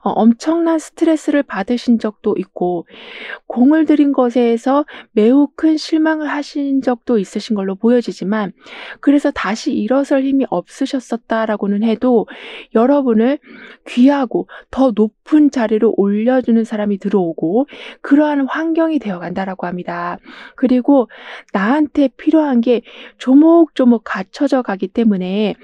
엄청난 스트레스를 받으신 적도 있고 공을 들인 것에서 매우 큰 실망을 하신 적도 있으신 걸로 보여지지만, 그래서 다시 일어설 힘이 없으셨었다라고는 해도 여러분을 귀하고 더 높은 자리로 올려주는 사람이 들어오고 그러한 환경이 되어간다라고 합니다. 그리고 나한테 필요한 게 조목조목 갖춰져 가기 때문에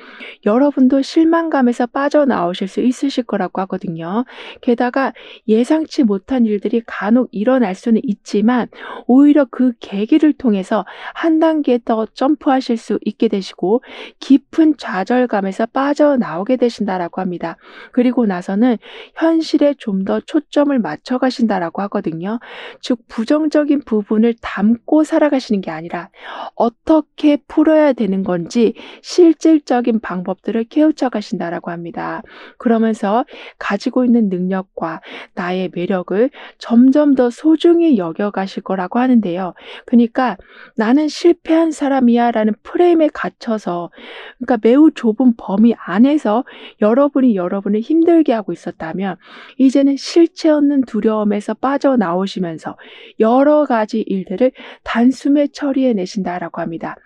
여러분도 실망감에서 빠져나오실 수 있으실 거라고 하거든요. 게다가 예상치 못한 일들이 간혹 일어날 수는 있지만 오히려 그 계기를 통해서 한 단계 더 점프하실 수 있게 되시고 깊은 좌절감에서 빠져나오게 되신다라고 합니다. 그리고 나서는 현실에 좀 더 초점을 맞춰 가신다라고 하거든요. 즉 부정적인 부분을 담고 살아가시는 게 아니라 어떻게 풀어야 되는 건지 실질적인 방법들을 깨우쳐 가신다라고 합니다. 그러면서 가지고 있는 능력과 나의 매력을 점점 더 소중히 여겨가실 거라고 하는데요. 그러니까 나는 실패한 사람이야 라는 프레임에 갇혀서, 그러니까 매우 좁은 범위 안에서 여러분을 힘들게 하고 있었다면 이제는 실체 없는 두려움에서 빠져나오시면서 여러 가지 일들을 단숨에 처리해 내신다라고 합니다.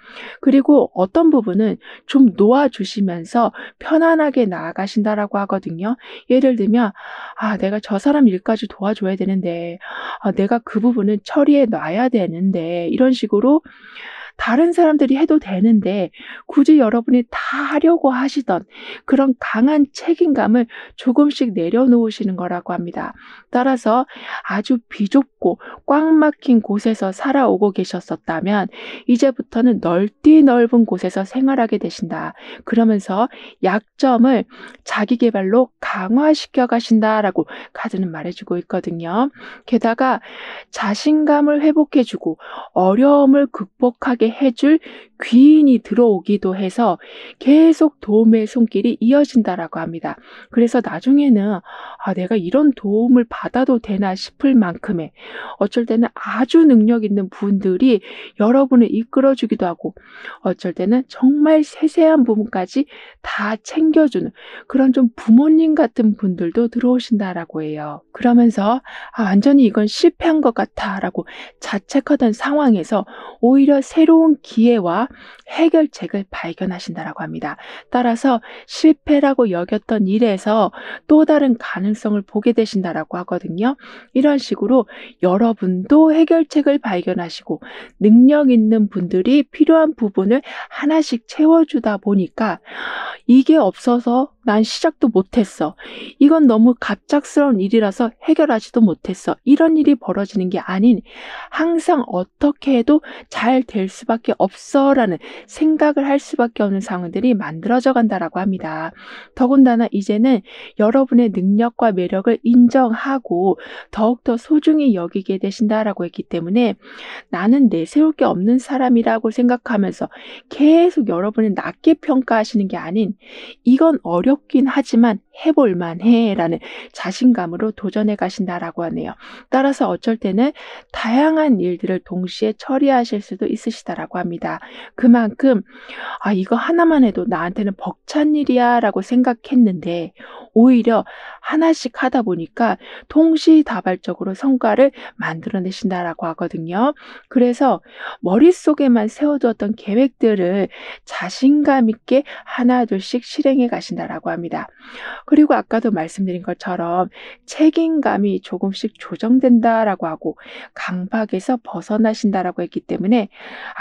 그리고 어떤 부분은 좀 놓아주시면서 편안하게 나아가신다라고 하거든요. 예를 들면 내가 저 사람 일까지 도와줘야 되는데 내가 그 부분은 처리해 놔야 되는데, 이런 식으로 다른 사람들이 해도 되는데 굳이 여러분이 다 하려고 하시던 그런 강한 책임감을 조금씩 내려놓으시는 거라고 합니다. 따라서 아주 비좁고 꽉 막힌 곳에서 살아오고 계셨었다면 이제부터는 넓디 넓은 곳에서 생활하게 되신다. 그러면서 약점을 자기 개발로 강화시켜 가신다라고 카드는 말해주고 있거든요. 게다가 자신감을 회복해주고 어려움을 극복하게 해줄 귀인이 들어오기도 해서 계속 도움의 손길이 이어진다라고 합니다. 그래서 나중에는 내가 이런 도움을 받아도 되나 싶을 만큼의, 어쩔 때는 아주 능력 있는 분들이 여러분을 이끌어주기도 하고 어쩔 때는 정말 세세한 부분까지 다 챙겨주는 그런 좀 부모님 같은 분들도 들어오신다라고 해요. 그러면서 완전히 이건 실패한 것 같아 라고 자책하던 상황에서 오히려 새로운 새로운 기회와 해결책을 발견하신다라고 합니다. 따라서 실패라고 여겼던 일에서 또 다른 가능성을 보게 되신다라고 하거든요. 이런 식으로 여러분도 해결책을 발견하시고 능력 있는 분들이 필요한 부분을 하나씩 채워주다 보니까 이게 없어서 난 시작도 못했어. 이건 너무 갑작스러운 일이라서 해결하지도 못했어. 이런 일이 벌어지는 게 아닌 항상 어떻게 해도 잘 될 수밖에 없어라는 생각을 할 수밖에 없는 상황들이 만들어져 간다라고 합니다. 더군다나 이제는 여러분의 능력과 매력을 인정하고 더욱더 소중히 여기게 되신다라고 했기 때문에 나는 내세울 게 없는 사람이라고 생각하면서 계속 여러분을 낮게 평가하시는 게 아닌 이건 어렵긴 하지만 해볼 만해라는 자신감으로 도전해 가신다라고 하네요. 따라서 어쩔 때는 다양한 일들을 동시에 처리하실 수도 있으시다라고 합니다. 그만큼 이거 하나만 해도 나한테는 벅찬 일이야라고 생각했는데 오히려 하나씩 하다 보니까 동시다발적으로 성과를 만들어내신다라고 하거든요. 그래서 머릿속에만 세워두었던 계획들을 자신감 있게 하나둘씩 실행해 가신다라고 합니다. 그리고 아까도 말씀드린 것처럼 책임감이 조금씩 조정된다라고 하고 강박에서 벗어나신다라고 했기 때문에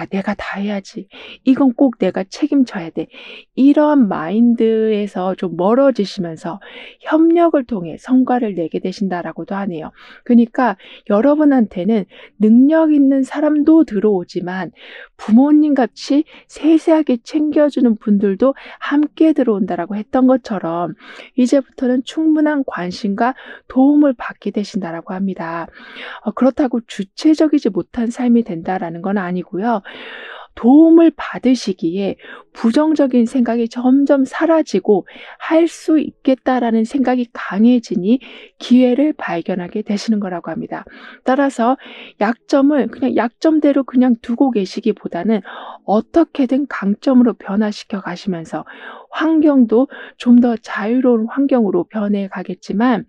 내가 다 해야지. 이건 꼭 내가 책임져야 돼. 이런 마인드에서 좀 멀어지시면서 협력을 통해 성과를 내게 되신다라고도 하네요. 그러니까 여러분한테는 능력 있는 사람도 들어오지만 부모님 같이 세세하게 챙겨주는 분들도 함께 들어온다라고 했던 것처럼 이제부터는 충분한 관심과 도움을 받게 되신다라고 합니다. 그렇다고 주체적이지 못한 삶이 된다라는 건 아니고요. 도움을 받으시기에 부정적인 생각이 점점 사라지고 할 수 있겠다라는 생각이 강해지니 기회를 발견하게 되시는 거라고 합니다. 따라서 약점을 그냥 약점대로 그냥 두고 계시기보다는 어떻게든 강점으로 변화시켜 가시면서 환경도 좀 더 자유로운 환경으로 변해 가겠지만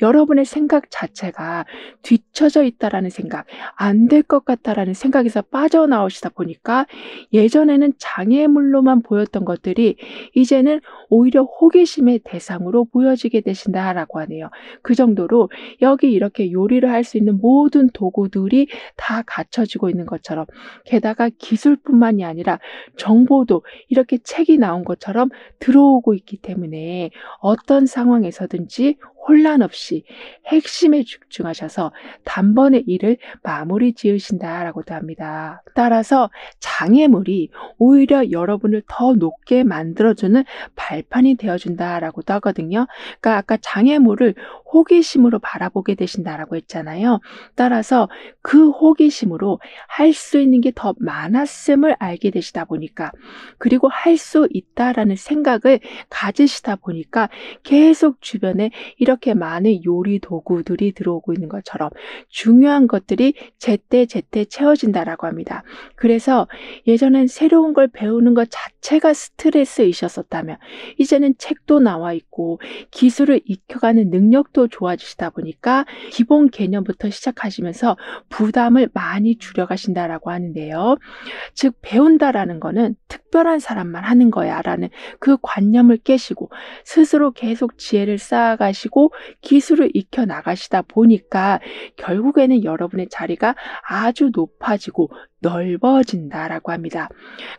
여러분의 생각 자체가 뒤처져 있다라는 생각, 안 될 것 같다라는 생각에서 빠져나오시다 보니까 예전에는 장애물로만 보였던 것들이 이제는 오히려 호기심의 대상으로 보여지게 되신다라고 하네요. 그 정도로 여기 이렇게 요리를 할 수 있는 모든 도구들이 다 갖춰지고 있는 것처럼 게다가 기술뿐만이 아니라 정보도 이렇게 책이 나온 것처럼 들어오고 있기 때문에 어떤 상황에서든지 혼란 없이 핵심에 집중하셔서 단번에 일을 마무리 지으신다라고도 합니다. 따라서 장애물이 오히려 여러분을 더 높게 만들어주는 발판이 되어준다라고도 하거든요. 그러니까 아까 장애물을 호기심으로 바라보게 되신다라고 했잖아요. 따라서 그 호기심으로 할 수 있는 게 더 많았음을 알게 되시다 보니까 그리고 할 수 있다라는 생각을 가지시다 보니까 계속 주변에 이렇게 많은 요리 도구들이 들어오고 있는 것처럼 중요한 것들이 제때제때 채워진다라고 합니다. 그래서 예전엔 새로운 걸 배우는 것 자체가 스트레스이셨었다면 이제는 책도 나와 있고 기술을 익혀가는 능력도 좋아지시다 보니까 기본 개념부터 시작하시면서 부담을 많이 줄여가신다라고 하는데요. 즉 배운다라는 거는 특별한 사람만 하는 거야 라는 그 관념을 깨시고 스스로 계속 지혜를 쌓아가시고 기술을 익혀 나가시다 보니까 결국에는 여러분의 자리가 아주 높아지고 넓어진다라고 합니다.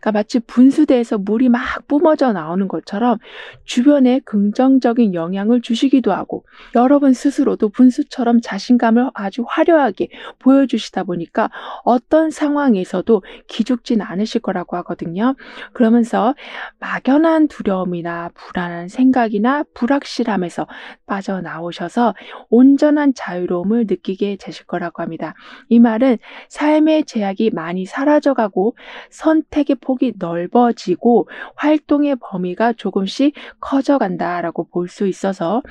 그러니까 마치 분수대에서 물이 막 뿜어져 나오는 것처럼 주변에 긍정적인 영향을 주시기도 하고 여러분 스스로도 분수처럼 자신감을 아주 화려하게 보여주시다 보니까 어떤 상황에서도 기죽진 않으실 거라고 하거든요. 그러면서 막연한 두려움이나 불안한 생각이나 불확실함에서 빠져나오셔서 온전한 자유로움을 느끼게 되실 거라고 합니다. 이 말은 삶의 제약이 많이 사라져가고 선택의 폭이 넓어지고 활동의 범위가 조금씩 커져간다라고 볼 수 있어서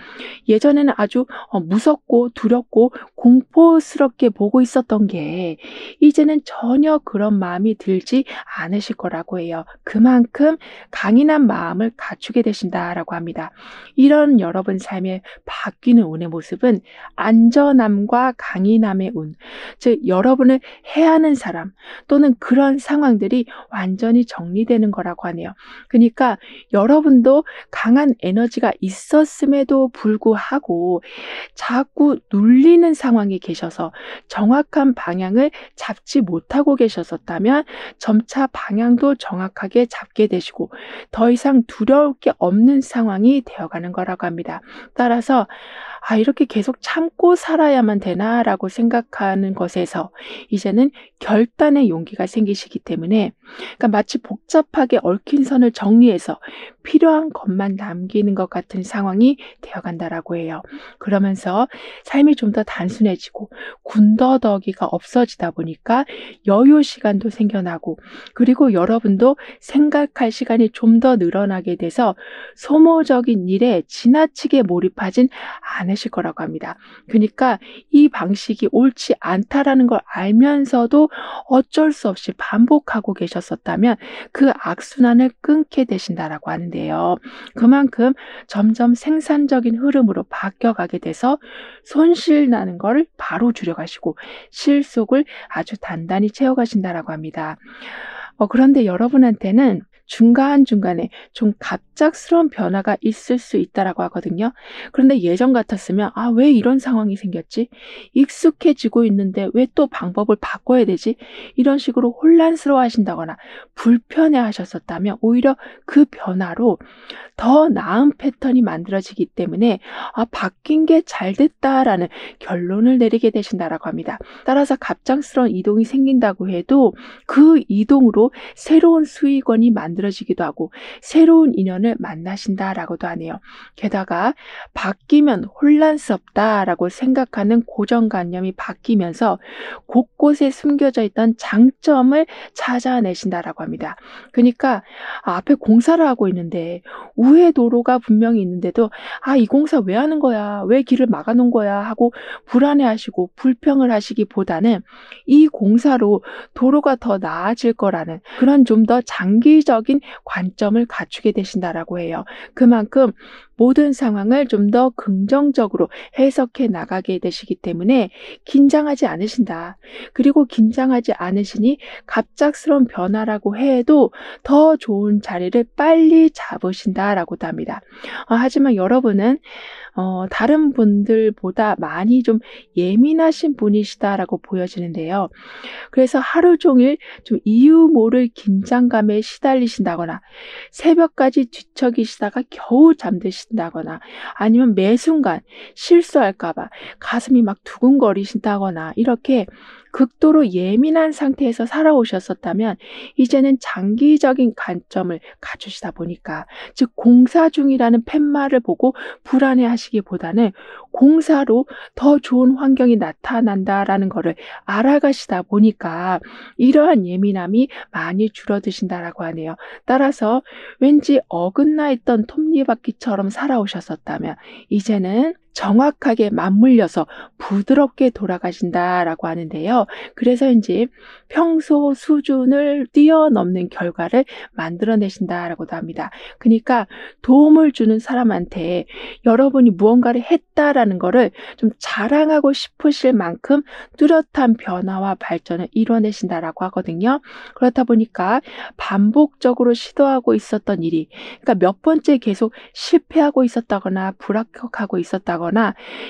예전에는 아주 무섭고 두렵고 공포스럽게 보고 있었던 게 이제는 전혀 그런 마음이 들지 않으실 거라고 해요. 그만큼 강인한 마음을 갖추게 되신다라고 합니다. 이런 여러분 삶의 바뀌는 운의 모습은 안전함과 강인함의 운, 즉 여러분을 해하는 사람, 또는 그런 상황들이 완전히 정리되는 거라고 하네요. 그러니까 여러분도 강한 에너지가 있었음에도 불구하고 자꾸 눌리는 상황에 계셔서 정확한 방향을 잡지 못하고 계셨었다면 점차 방향도 정확하게 잡게 되시고 더 이상 두려울 게 없는 상황이 되어가는 거라고 합니다. 따라서 이렇게 계속 참고 살아야만 되나라고 생각하는 것에서 이제는 결단의 용기가 생기시기 때문에, 그러니까 마치 복잡하게 얽힌 선을 정리해서 필요한 것만 남기는 것 같은 상황이 되어간다라고 해요. 그러면서 삶이 좀 더 단순해지고 군더더기가 없어지다 보니까 여유 시간도 생겨나고, 그리고 여러분도 생각할 시간이 좀 더 늘어나게 돼서 소모적인 일에 지나치게 몰입하진 않으실 거라고 합니다. 그러니까 이 방식이 옳지 않다라는 걸 알면서도 어쩔 수 없이 반복하고 계셨었다면 그 악순환을 끊게 되신다라고 하는데요. 그만큼 점점 생산적인 흐름으로 바뀌어가게 돼서 손실 나는 걸 바로 줄여가시고 실속을 아주 단단히 채워가신다라고 합니다. 그런데 여러분한테는 중간중간에 좀 갑작스러운 변화가 있을 수 있다라고 하거든요. 그런데 예전 같았으면 왜 이런 상황이 생겼지? 익숙해지고 있는데 왜 또 방법을 바꿔야 되지? 이런 식으로 혼란스러워 하신다거나 불편해 하셨었다면 오히려 그 변화로 더 나은 패턴이 만들어지기 때문에 바뀐 게 잘 됐다라는 결론을 내리게 되신다라고 합니다. 따라서 갑작스러운 이동이 생긴다고 해도 그 이동으로 새로운 수익원이 만들어지기도 하고 새로운 인연을 만나신다라고도 하네요. 게다가 바뀌면 혼란스럽다라고 생각하는 고정관념이 바뀌면서 곳곳에 숨겨져 있던 장점을 찾아내신다라고 합니다. 그러니까 앞에 공사를 하고 있는데 우회 도로가 분명히 있는데도 이 공사 왜 하는 거야? 왜 길을 막아놓은 거야? 하고 불안해하시고 불평을 하시기보다는 이 공사로 도로가 더 나아질 거라는 그런 좀 더 장기적인 관점을 갖추게 되신다라고 해요. 그만큼 모든 상황을 좀 더 긍정적으로 해석해 나가게 되시기 때문에 긴장하지 않으신다. 그리고 긴장하지 않으시니 갑작스러운 변화라고 해도 더 좋은 자리를 빨리 잡으신다라고도 합니다. 하지만 여러분은 다른 분들보다 많이 좀 예민하신 분이시다라고 보여지는데요. 그래서 하루 종일 좀 이유 모를 긴장감에 시달리신다거나 새벽까지 뒤척이시다가 겨우 잠드신다거나 아니면 매 순간 실수할까 봐 가슴이 막 두근거리신다거나 이렇게 극도로 예민한 상태에서 살아오셨었다면 이제는 장기적인 관점을 갖추시다 보니까, 즉 공사 중이라는 팻말을 보고 불안해하시기보다는 공사로 더 좋은 환경이 나타난다라는 것을 알아가시다 보니까 이러한 예민함이 많이 줄어드신다라고 하네요. 따라서 왠지 어긋나 있던 톱니바퀴처럼 살아오셨었다면 이제는 정확하게 맞물려서 부드럽게 돌아가신다라고 하는데요. 그래서인지 평소 수준을 뛰어넘는 결과를 만들어내신다라고도 합니다. 그러니까 도움을 주는 사람한테 여러분이 무언가를 했다라는 거를 좀 자랑하고 싶으실 만큼 뚜렷한 변화와 발전을 이뤄내신다라고 하거든요. 그렇다 보니까 반복적으로 시도하고 있었던 일이, 그러니까 몇 번째 계속 실패하고 있었다거나 불합격하고 있었다거나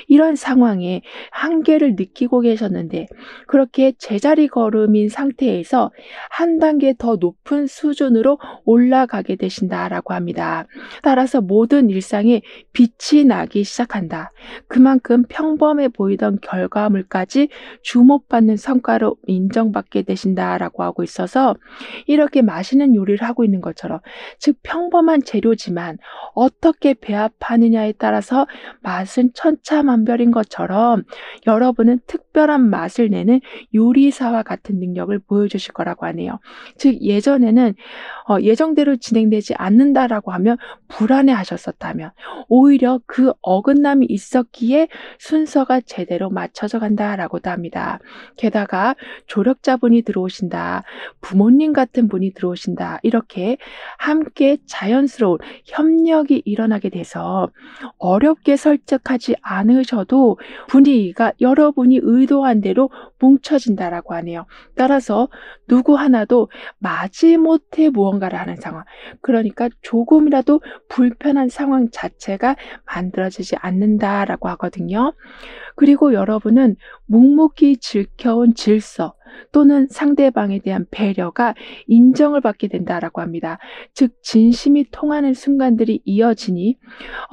이런 상황에 한계를 느끼고 계셨는데 그렇게 제자리 걸음인 상태에서 한 단계 더 높은 수준으로 올라가게 되신다라고 합니다. 따라서 모든 일상에 빛이 나기 시작한다. 그만큼 평범해 보이던 결과물까지 주목받는 성과로 인정받게 되신다라고 하고 있어서 이렇게 맛있는 요리를 하고 있는 것처럼, 즉 평범한 재료지만 어떻게 배합하느냐에 따라서 맛은 천차만별인 것처럼 여러분은 특별한 맛을 내는 요리사와 같은 능력을 보여주실 거라고 하네요. 즉 예전에는 예정대로 진행되지 않는다라고 하면 불안해 하셨었다면 오히려 그 어긋남이 있었기에 순서가 제대로 맞춰져 간다라고도 합니다. 게다가 조력자분이 들어오신다, 부모님 같은 분이 들어오신다, 이렇게 함께 자연스러운 협력이 일어나게 돼서 어렵게 설득 생각하지 않으셔도 분위기가 여러분이 의도한 대로 뭉쳐진다라고 하네요. 따라서 누구 하나도 마지못해 무언가를 하는 상황, 그러니까 조금이라도 불편한 상황 자체가 만들어지지 않는다라고 하거든요. 그리고 여러분은 묵묵히 지켜온 질서 또는 상대방에 대한 배려가 인정을 받게 된다라고 합니다. 즉 진심이 통하는 순간들이 이어지니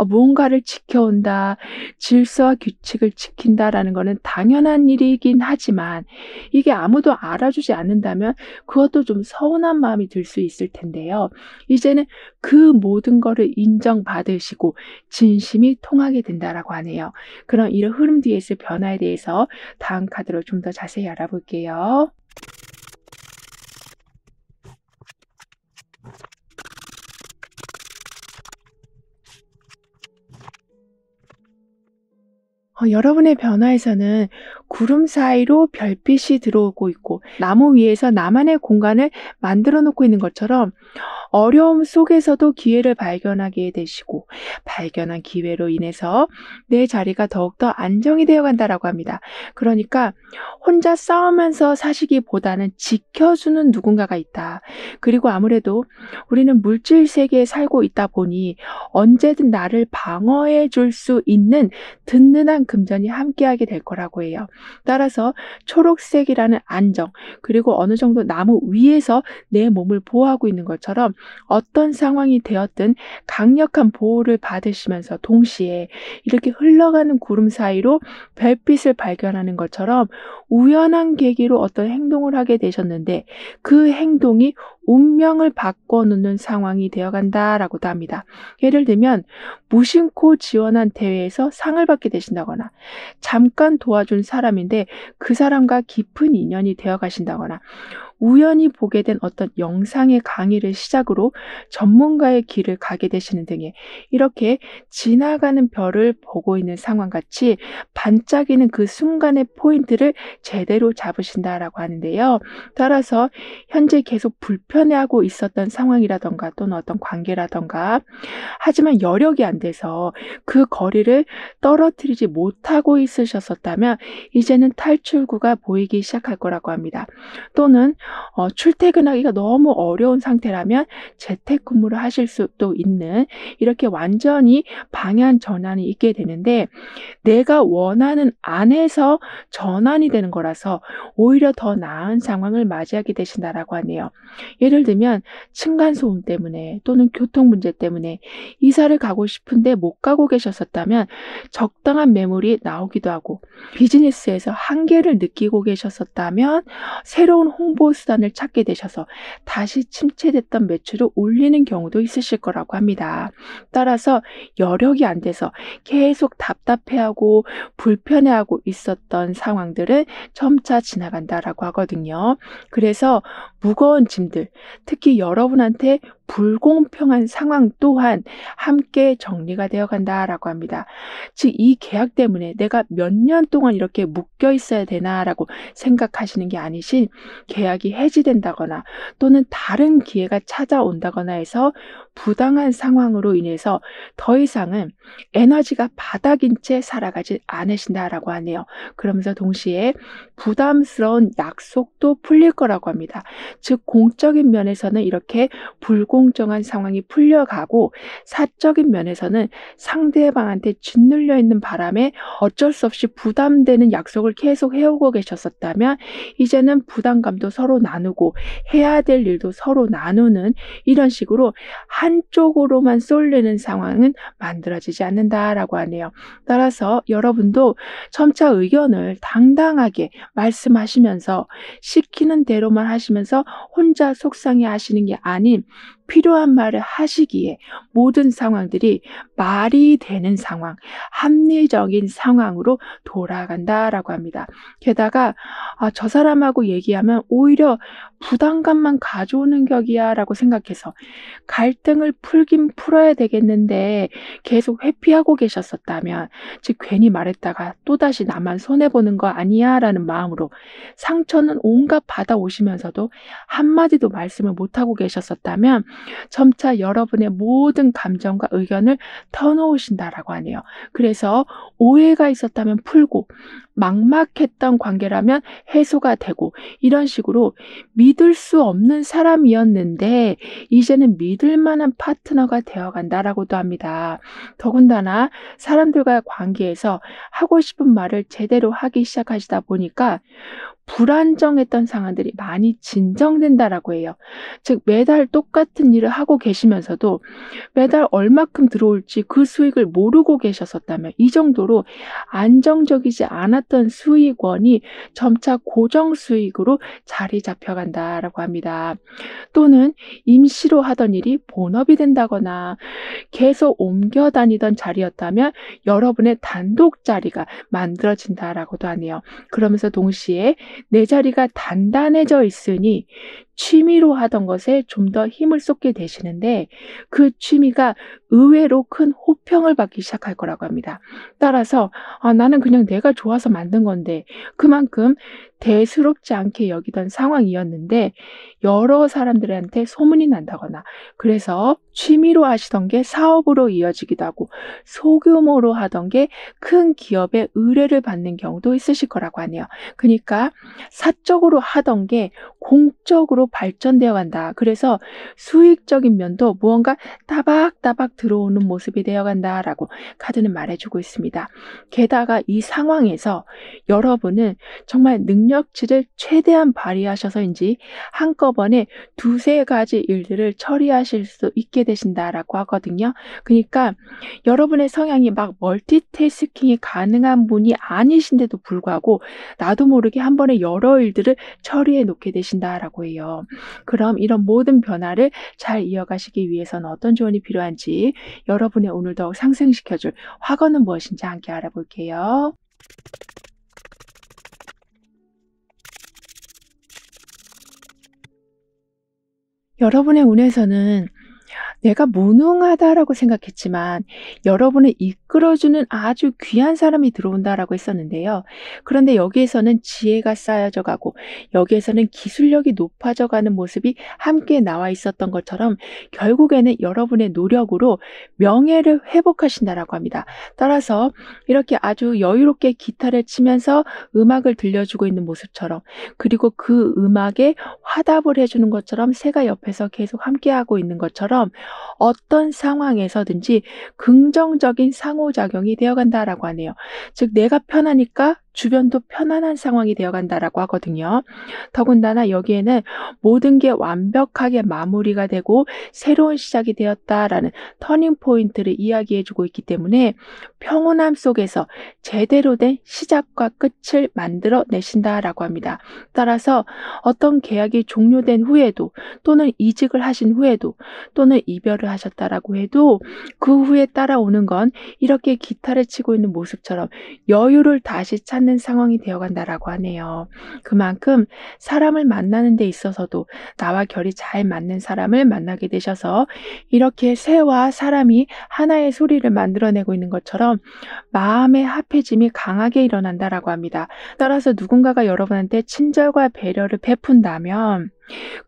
무언가를 지켜온다, 질서와 규칙을 지킨다라는 것은 당연한 일이긴 하지만 이게 아무도 알아주지 않는다면 그것도 좀 서운한 마음이 들 수 있을 텐데요. 이제는 그 모든 거를 인정받으시고 진심이 통하게 된다라고 하네요. 그럼 이런 흐름 뒤에 있을 변화에 대해서 다음 카드로 좀 더 자세히 알아볼게요. 여러분의 변화에서는 구름 사이로 별빛이 들어오고 있고 나무 위에서 나만의 공간을 만들어 놓고 있는 것처럼 어려움 속에서도 기회를 발견하게 되시고 발견한 기회로 인해서 내 자리가 더욱더 안정이 되어 간다라고 합니다. 그러니까 혼자 싸우면서 사시기보다는 지켜주는 누군가가 있다. 그리고 아무래도 우리는 물질 세계에 살고 있다 보니 언제든 나를 방어해 줄 수 있는 든든한 금전이 함께하게 될 거라고 해요. 따라서 초록색이라는 안정, 그리고 어느 정도 나무 위에서 내 몸을 보호하고 있는 것처럼 어떤 상황이 되었든 강력한 보호를 받으시면서 동시에 이렇게 흘러가는 구름 사이로 별빛을 발견하는 것처럼 우연한 계기로 어떤 행동을 하게 되셨는데 그 행동이 운명을 바꿔놓는 상황이 되어간다라고도 합니다. 예를 들면 무심코 지원한 대회에서 상을 받게 되신다거나 잠깐 도와준 사람인데 그 사람과 깊은 인연이 되어 가신다거나 우연히 보게 된 어떤 영상의 강의를 시작으로 전문가의 길을 가게 되시는 등의 이렇게 지나가는 별을 보고 있는 상황같이 반짝이는 그 순간의 포인트를 제대로 잡으신다라고 하는데요. 따라서 현재 계속 불편해하고 있었던 상황이라던가 또는 어떤 관계라던가 하지만 여력이 안 돼서 그 거리를 떨어뜨리지 못하고 있으셨었다면 이제는 탈출구가 보이기 시작할 거라고 합니다. 또는 출퇴근하기가 너무 어려운 상태라면 재택근무를 하실 수도 있는 이렇게 완전히 방향 전환이 있게 되는데 내가 원하는 안에서 전환이 되는 거라서 오히려 더 나은 상황을 맞이하게 되신다라고 하네요. 예를 들면 층간소음 때문에 또는 교통 문제 때문에 이사를 가고 싶은데 못 가고 계셨었다면 적당한 매물이 나오기도 하고 비즈니스에서 한계를 느끼고 계셨었다면 새로운 홍보 수단을 찾게 되셔서 다시 침체됐던 매출을 올리는 경우도 있으실 거라고 합니다. 따라서 여력이 안 돼서 계속 답답해하고 불편해하고 있었던 상황들은 점차 지나간다라고 하거든요. 그래서 무거운 짐들, 특히 여러분한테 불공평한 상황 또한 함께 정리가 되어 간다라고 합니다. 즉 이 계약 때문에 내가 몇 년 동안 이렇게 묶여 있어야 되나라고 생각하시는 게 아니신 계약이 해지된다거나 또는 다른 기회가 찾아온다거나 해서 부당한 상황으로 인해서 더 이상은 에너지가 바닥인 채 살아가지 않으신다라고 하네요. 그러면서 동시에 부담스러운 약속도 풀릴 거라고 합니다. 즉 공적인 면에서는 이렇게 불공정한 상황이 풀려가고 사적인 면에서는 상대방한테 짓눌려 있는 바람에 어쩔 수 없이 부담되는 약속을 계속 해오고 계셨었다면 이제는 부담감도 서로 나누고 해야 될 일도 서로 나누는 이런 식으로 한쪽으로만 쏠리는 상황은 만들어지지 않는다라고 하네요. 따라서 여러분도 점차 의견을 당당하게 말씀하시면서 시키는 대로만 하시면서 혼자 속상해 하시는 게 아닌 필요한 말을 하시기에 모든 상황들이 말이 되는 상황, 합리적인 상황으로 돌아간다라고 합니다. 게다가 저 사람하고 얘기하면 오히려 부담감만 가져오는 격이야 라고 생각해서 갈등을 풀긴 풀어야 되겠는데 계속 회피하고 계셨었다면 즉 괜히 말했다가 또다시 나만 손해보는 거 아니야 라는 마음으로 상처는 온갖 받아오시면서도 한마디도 말씀을 못하고 계셨었다면 점차 여러분의 모든 감정과 의견을 터놓으신다라고 하네요. 그래서 오해가 있었다면 풀고 막막했던 관계라면 해소가 되고 이런 식으로 믿을 수 없는 사람이었는데 이제는 믿을 만한 파트너가 되어간다라고도 합니다. 더군다나 사람들과의 관계에서 하고 싶은 말을 제대로 하기 시작하시다 보니까 불안정했던 상황들이 많이 진정된다라고 해요. 즉 매달 똑같은 일을 하고 계시면서도 매달 얼마큼 들어올지 그 수익을 모르고 계셨었다면 이 정도로 안정적이지 않았던 수익원이 점차 고정 수익으로 자리 잡혀간다라고 합니다. 또는 임시로 하던 일이 본업이 된다거나 계속 옮겨 다니던 자리였다면 여러분의 단독 자리가 만들어진다라고도 하네요. 그러면서 동시에 내 자리가 단단해져 있으니 취미로 하던 것에 좀 더 힘을 쏟게 되시는데 그 취미가 의외로 큰 호평을 받기 시작할 거라고 합니다. 따라서 나는 그냥 내가 좋아서 만든 건데 그만큼 대수롭지 않게 여기던 상황이었는데 여러 사람들한테 소문이 난다거나 그래서 취미로 하시던 게 사업으로 이어지기도 하고 소규모로 하던 게 큰 기업의 의뢰를 받는 경우도 있으실 거라고 하네요. 그러니까 사적으로 하던 게 공적으로 발전되어 간다. 그래서 수익적인 면도 무언가 따박따박 들어오는 모습이 되어 간다라고 카드는 말해주고 있습니다. 게다가 이 상황에서 여러분은 정말 능력치를 최대한 발휘하셔서인지 한꺼번에 두세 가지 일들을 처리하실 수 있게 되신다라고 하거든요. 그러니까 여러분의 성향이 막 멀티태스킹이 가능한 분이 아니신데도 불구하고 나도 모르게 한 번에 여러 일들을 처리해 놓게 되신다라고 해요. 그럼 이런 모든 변화를 잘 이어가시기 위해서는 어떤 조언이 필요한지 여러분의 오늘 더욱 상승시켜줄 화건은 무엇인지 함께 알아볼게요. 여러분의 운에서는 내가 무능하다라고 생각했지만 여러분을 이끌어주는 아주 귀한 사람이 들어온다라고 했었는데요. 그런데 여기에서는 지혜가 쌓여져 가고 여기에서는 기술력이 높아져 가는 모습이 함께 나와 있었던 것처럼 결국에는 여러분의 노력으로 명예를 회복하신다라고 합니다. 따라서 이렇게 아주 여유롭게 기타를 치면서 음악을 들려주고 있는 모습처럼 그리고 그 음악에 화답을 해주는 것처럼 새가 옆에서 계속 함께하고 있는 것처럼 어떤 상황에서든지 긍정적인 상호작용이 되어간다라고 하네요. 즉 내가 편하니까 주변도 편안한 상황이 되어간다라고 하거든요. 더군다나 여기에는 모든 게 완벽하게 마무리가 되고 새로운 시작이 되었다라는 터닝 포인트를 이야기해주고 있기 때문에 평온함 속에서 제대로 된 시작과 끝을 만들어내신다라고 합니다. 따라서 어떤 계약이 종료된 후에도 또는 이직을 하신 후에도 또는 이별을 하셨다라고 해도 그 후에 따라오는 건 이렇게 기타를 치고 있는 모습처럼 여유를 다시 찾는 상황이 되어간다라고 하네요. 그만큼 사람을 만나는 데 있어서도 나와 결이 잘 맞는 사람을 만나게 되셔서 이렇게 새와 사람이 하나의 소리를 만들어내고 있는 것처럼 마음의 합해짐이 강하게 일어난다라고 합니다. 따라서 누군가가 여러분한테 친절과 배려를 베푼다면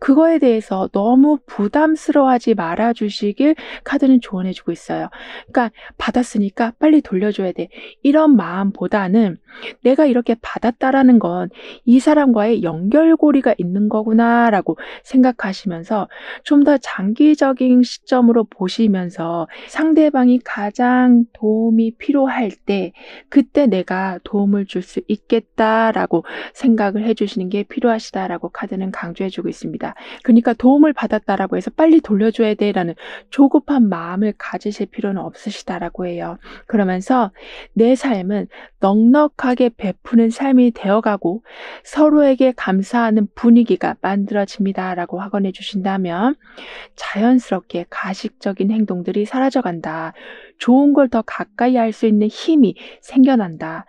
그거에 대해서 너무 부담스러워하지 말아 주시길 카드는 조언해 주고 있어요. 그러니까 받았으니까 빨리 돌려줘야 돼. 이런 마음보다는 내가 이렇게 받았다라는 건 이 사람과의 연결고리가 있는 거구나라고 생각하시면서 좀 더 장기적인 시점으로 보시면서 상대방이 가장 도움이 필요할 때 그때 내가 도움을 줄 수 있겠다라고 생각을 해 주시는 게 필요하시다라고 카드는 강조해 주고 있습니다. 그러니까 도움을 받았다라고 해서 빨리 돌려줘야 돼라는 조급한 마음을 가지실 필요는 없으시다라고 해요. 그러면서 내 삶은 넉넉하게 베푸는 삶이 되어가고 서로에게 감사하는 분위기가 만들어집니다라고 확언해 주신다면 자연스럽게 가식적인 행동들이 사라져간다. 좋은 걸 더 가까이 할 수 있는 힘이 생겨난다.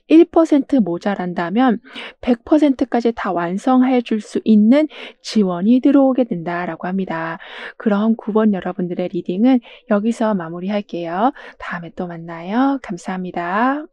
1% 모자란다면 100%까지 다 완성해 줄 수 있는 지원이 들어오게 된다라고 합니다. 그럼 9번 여러분들의 리딩은 여기서 마무리할게요. 다음에 또 만나요. 감사합니다.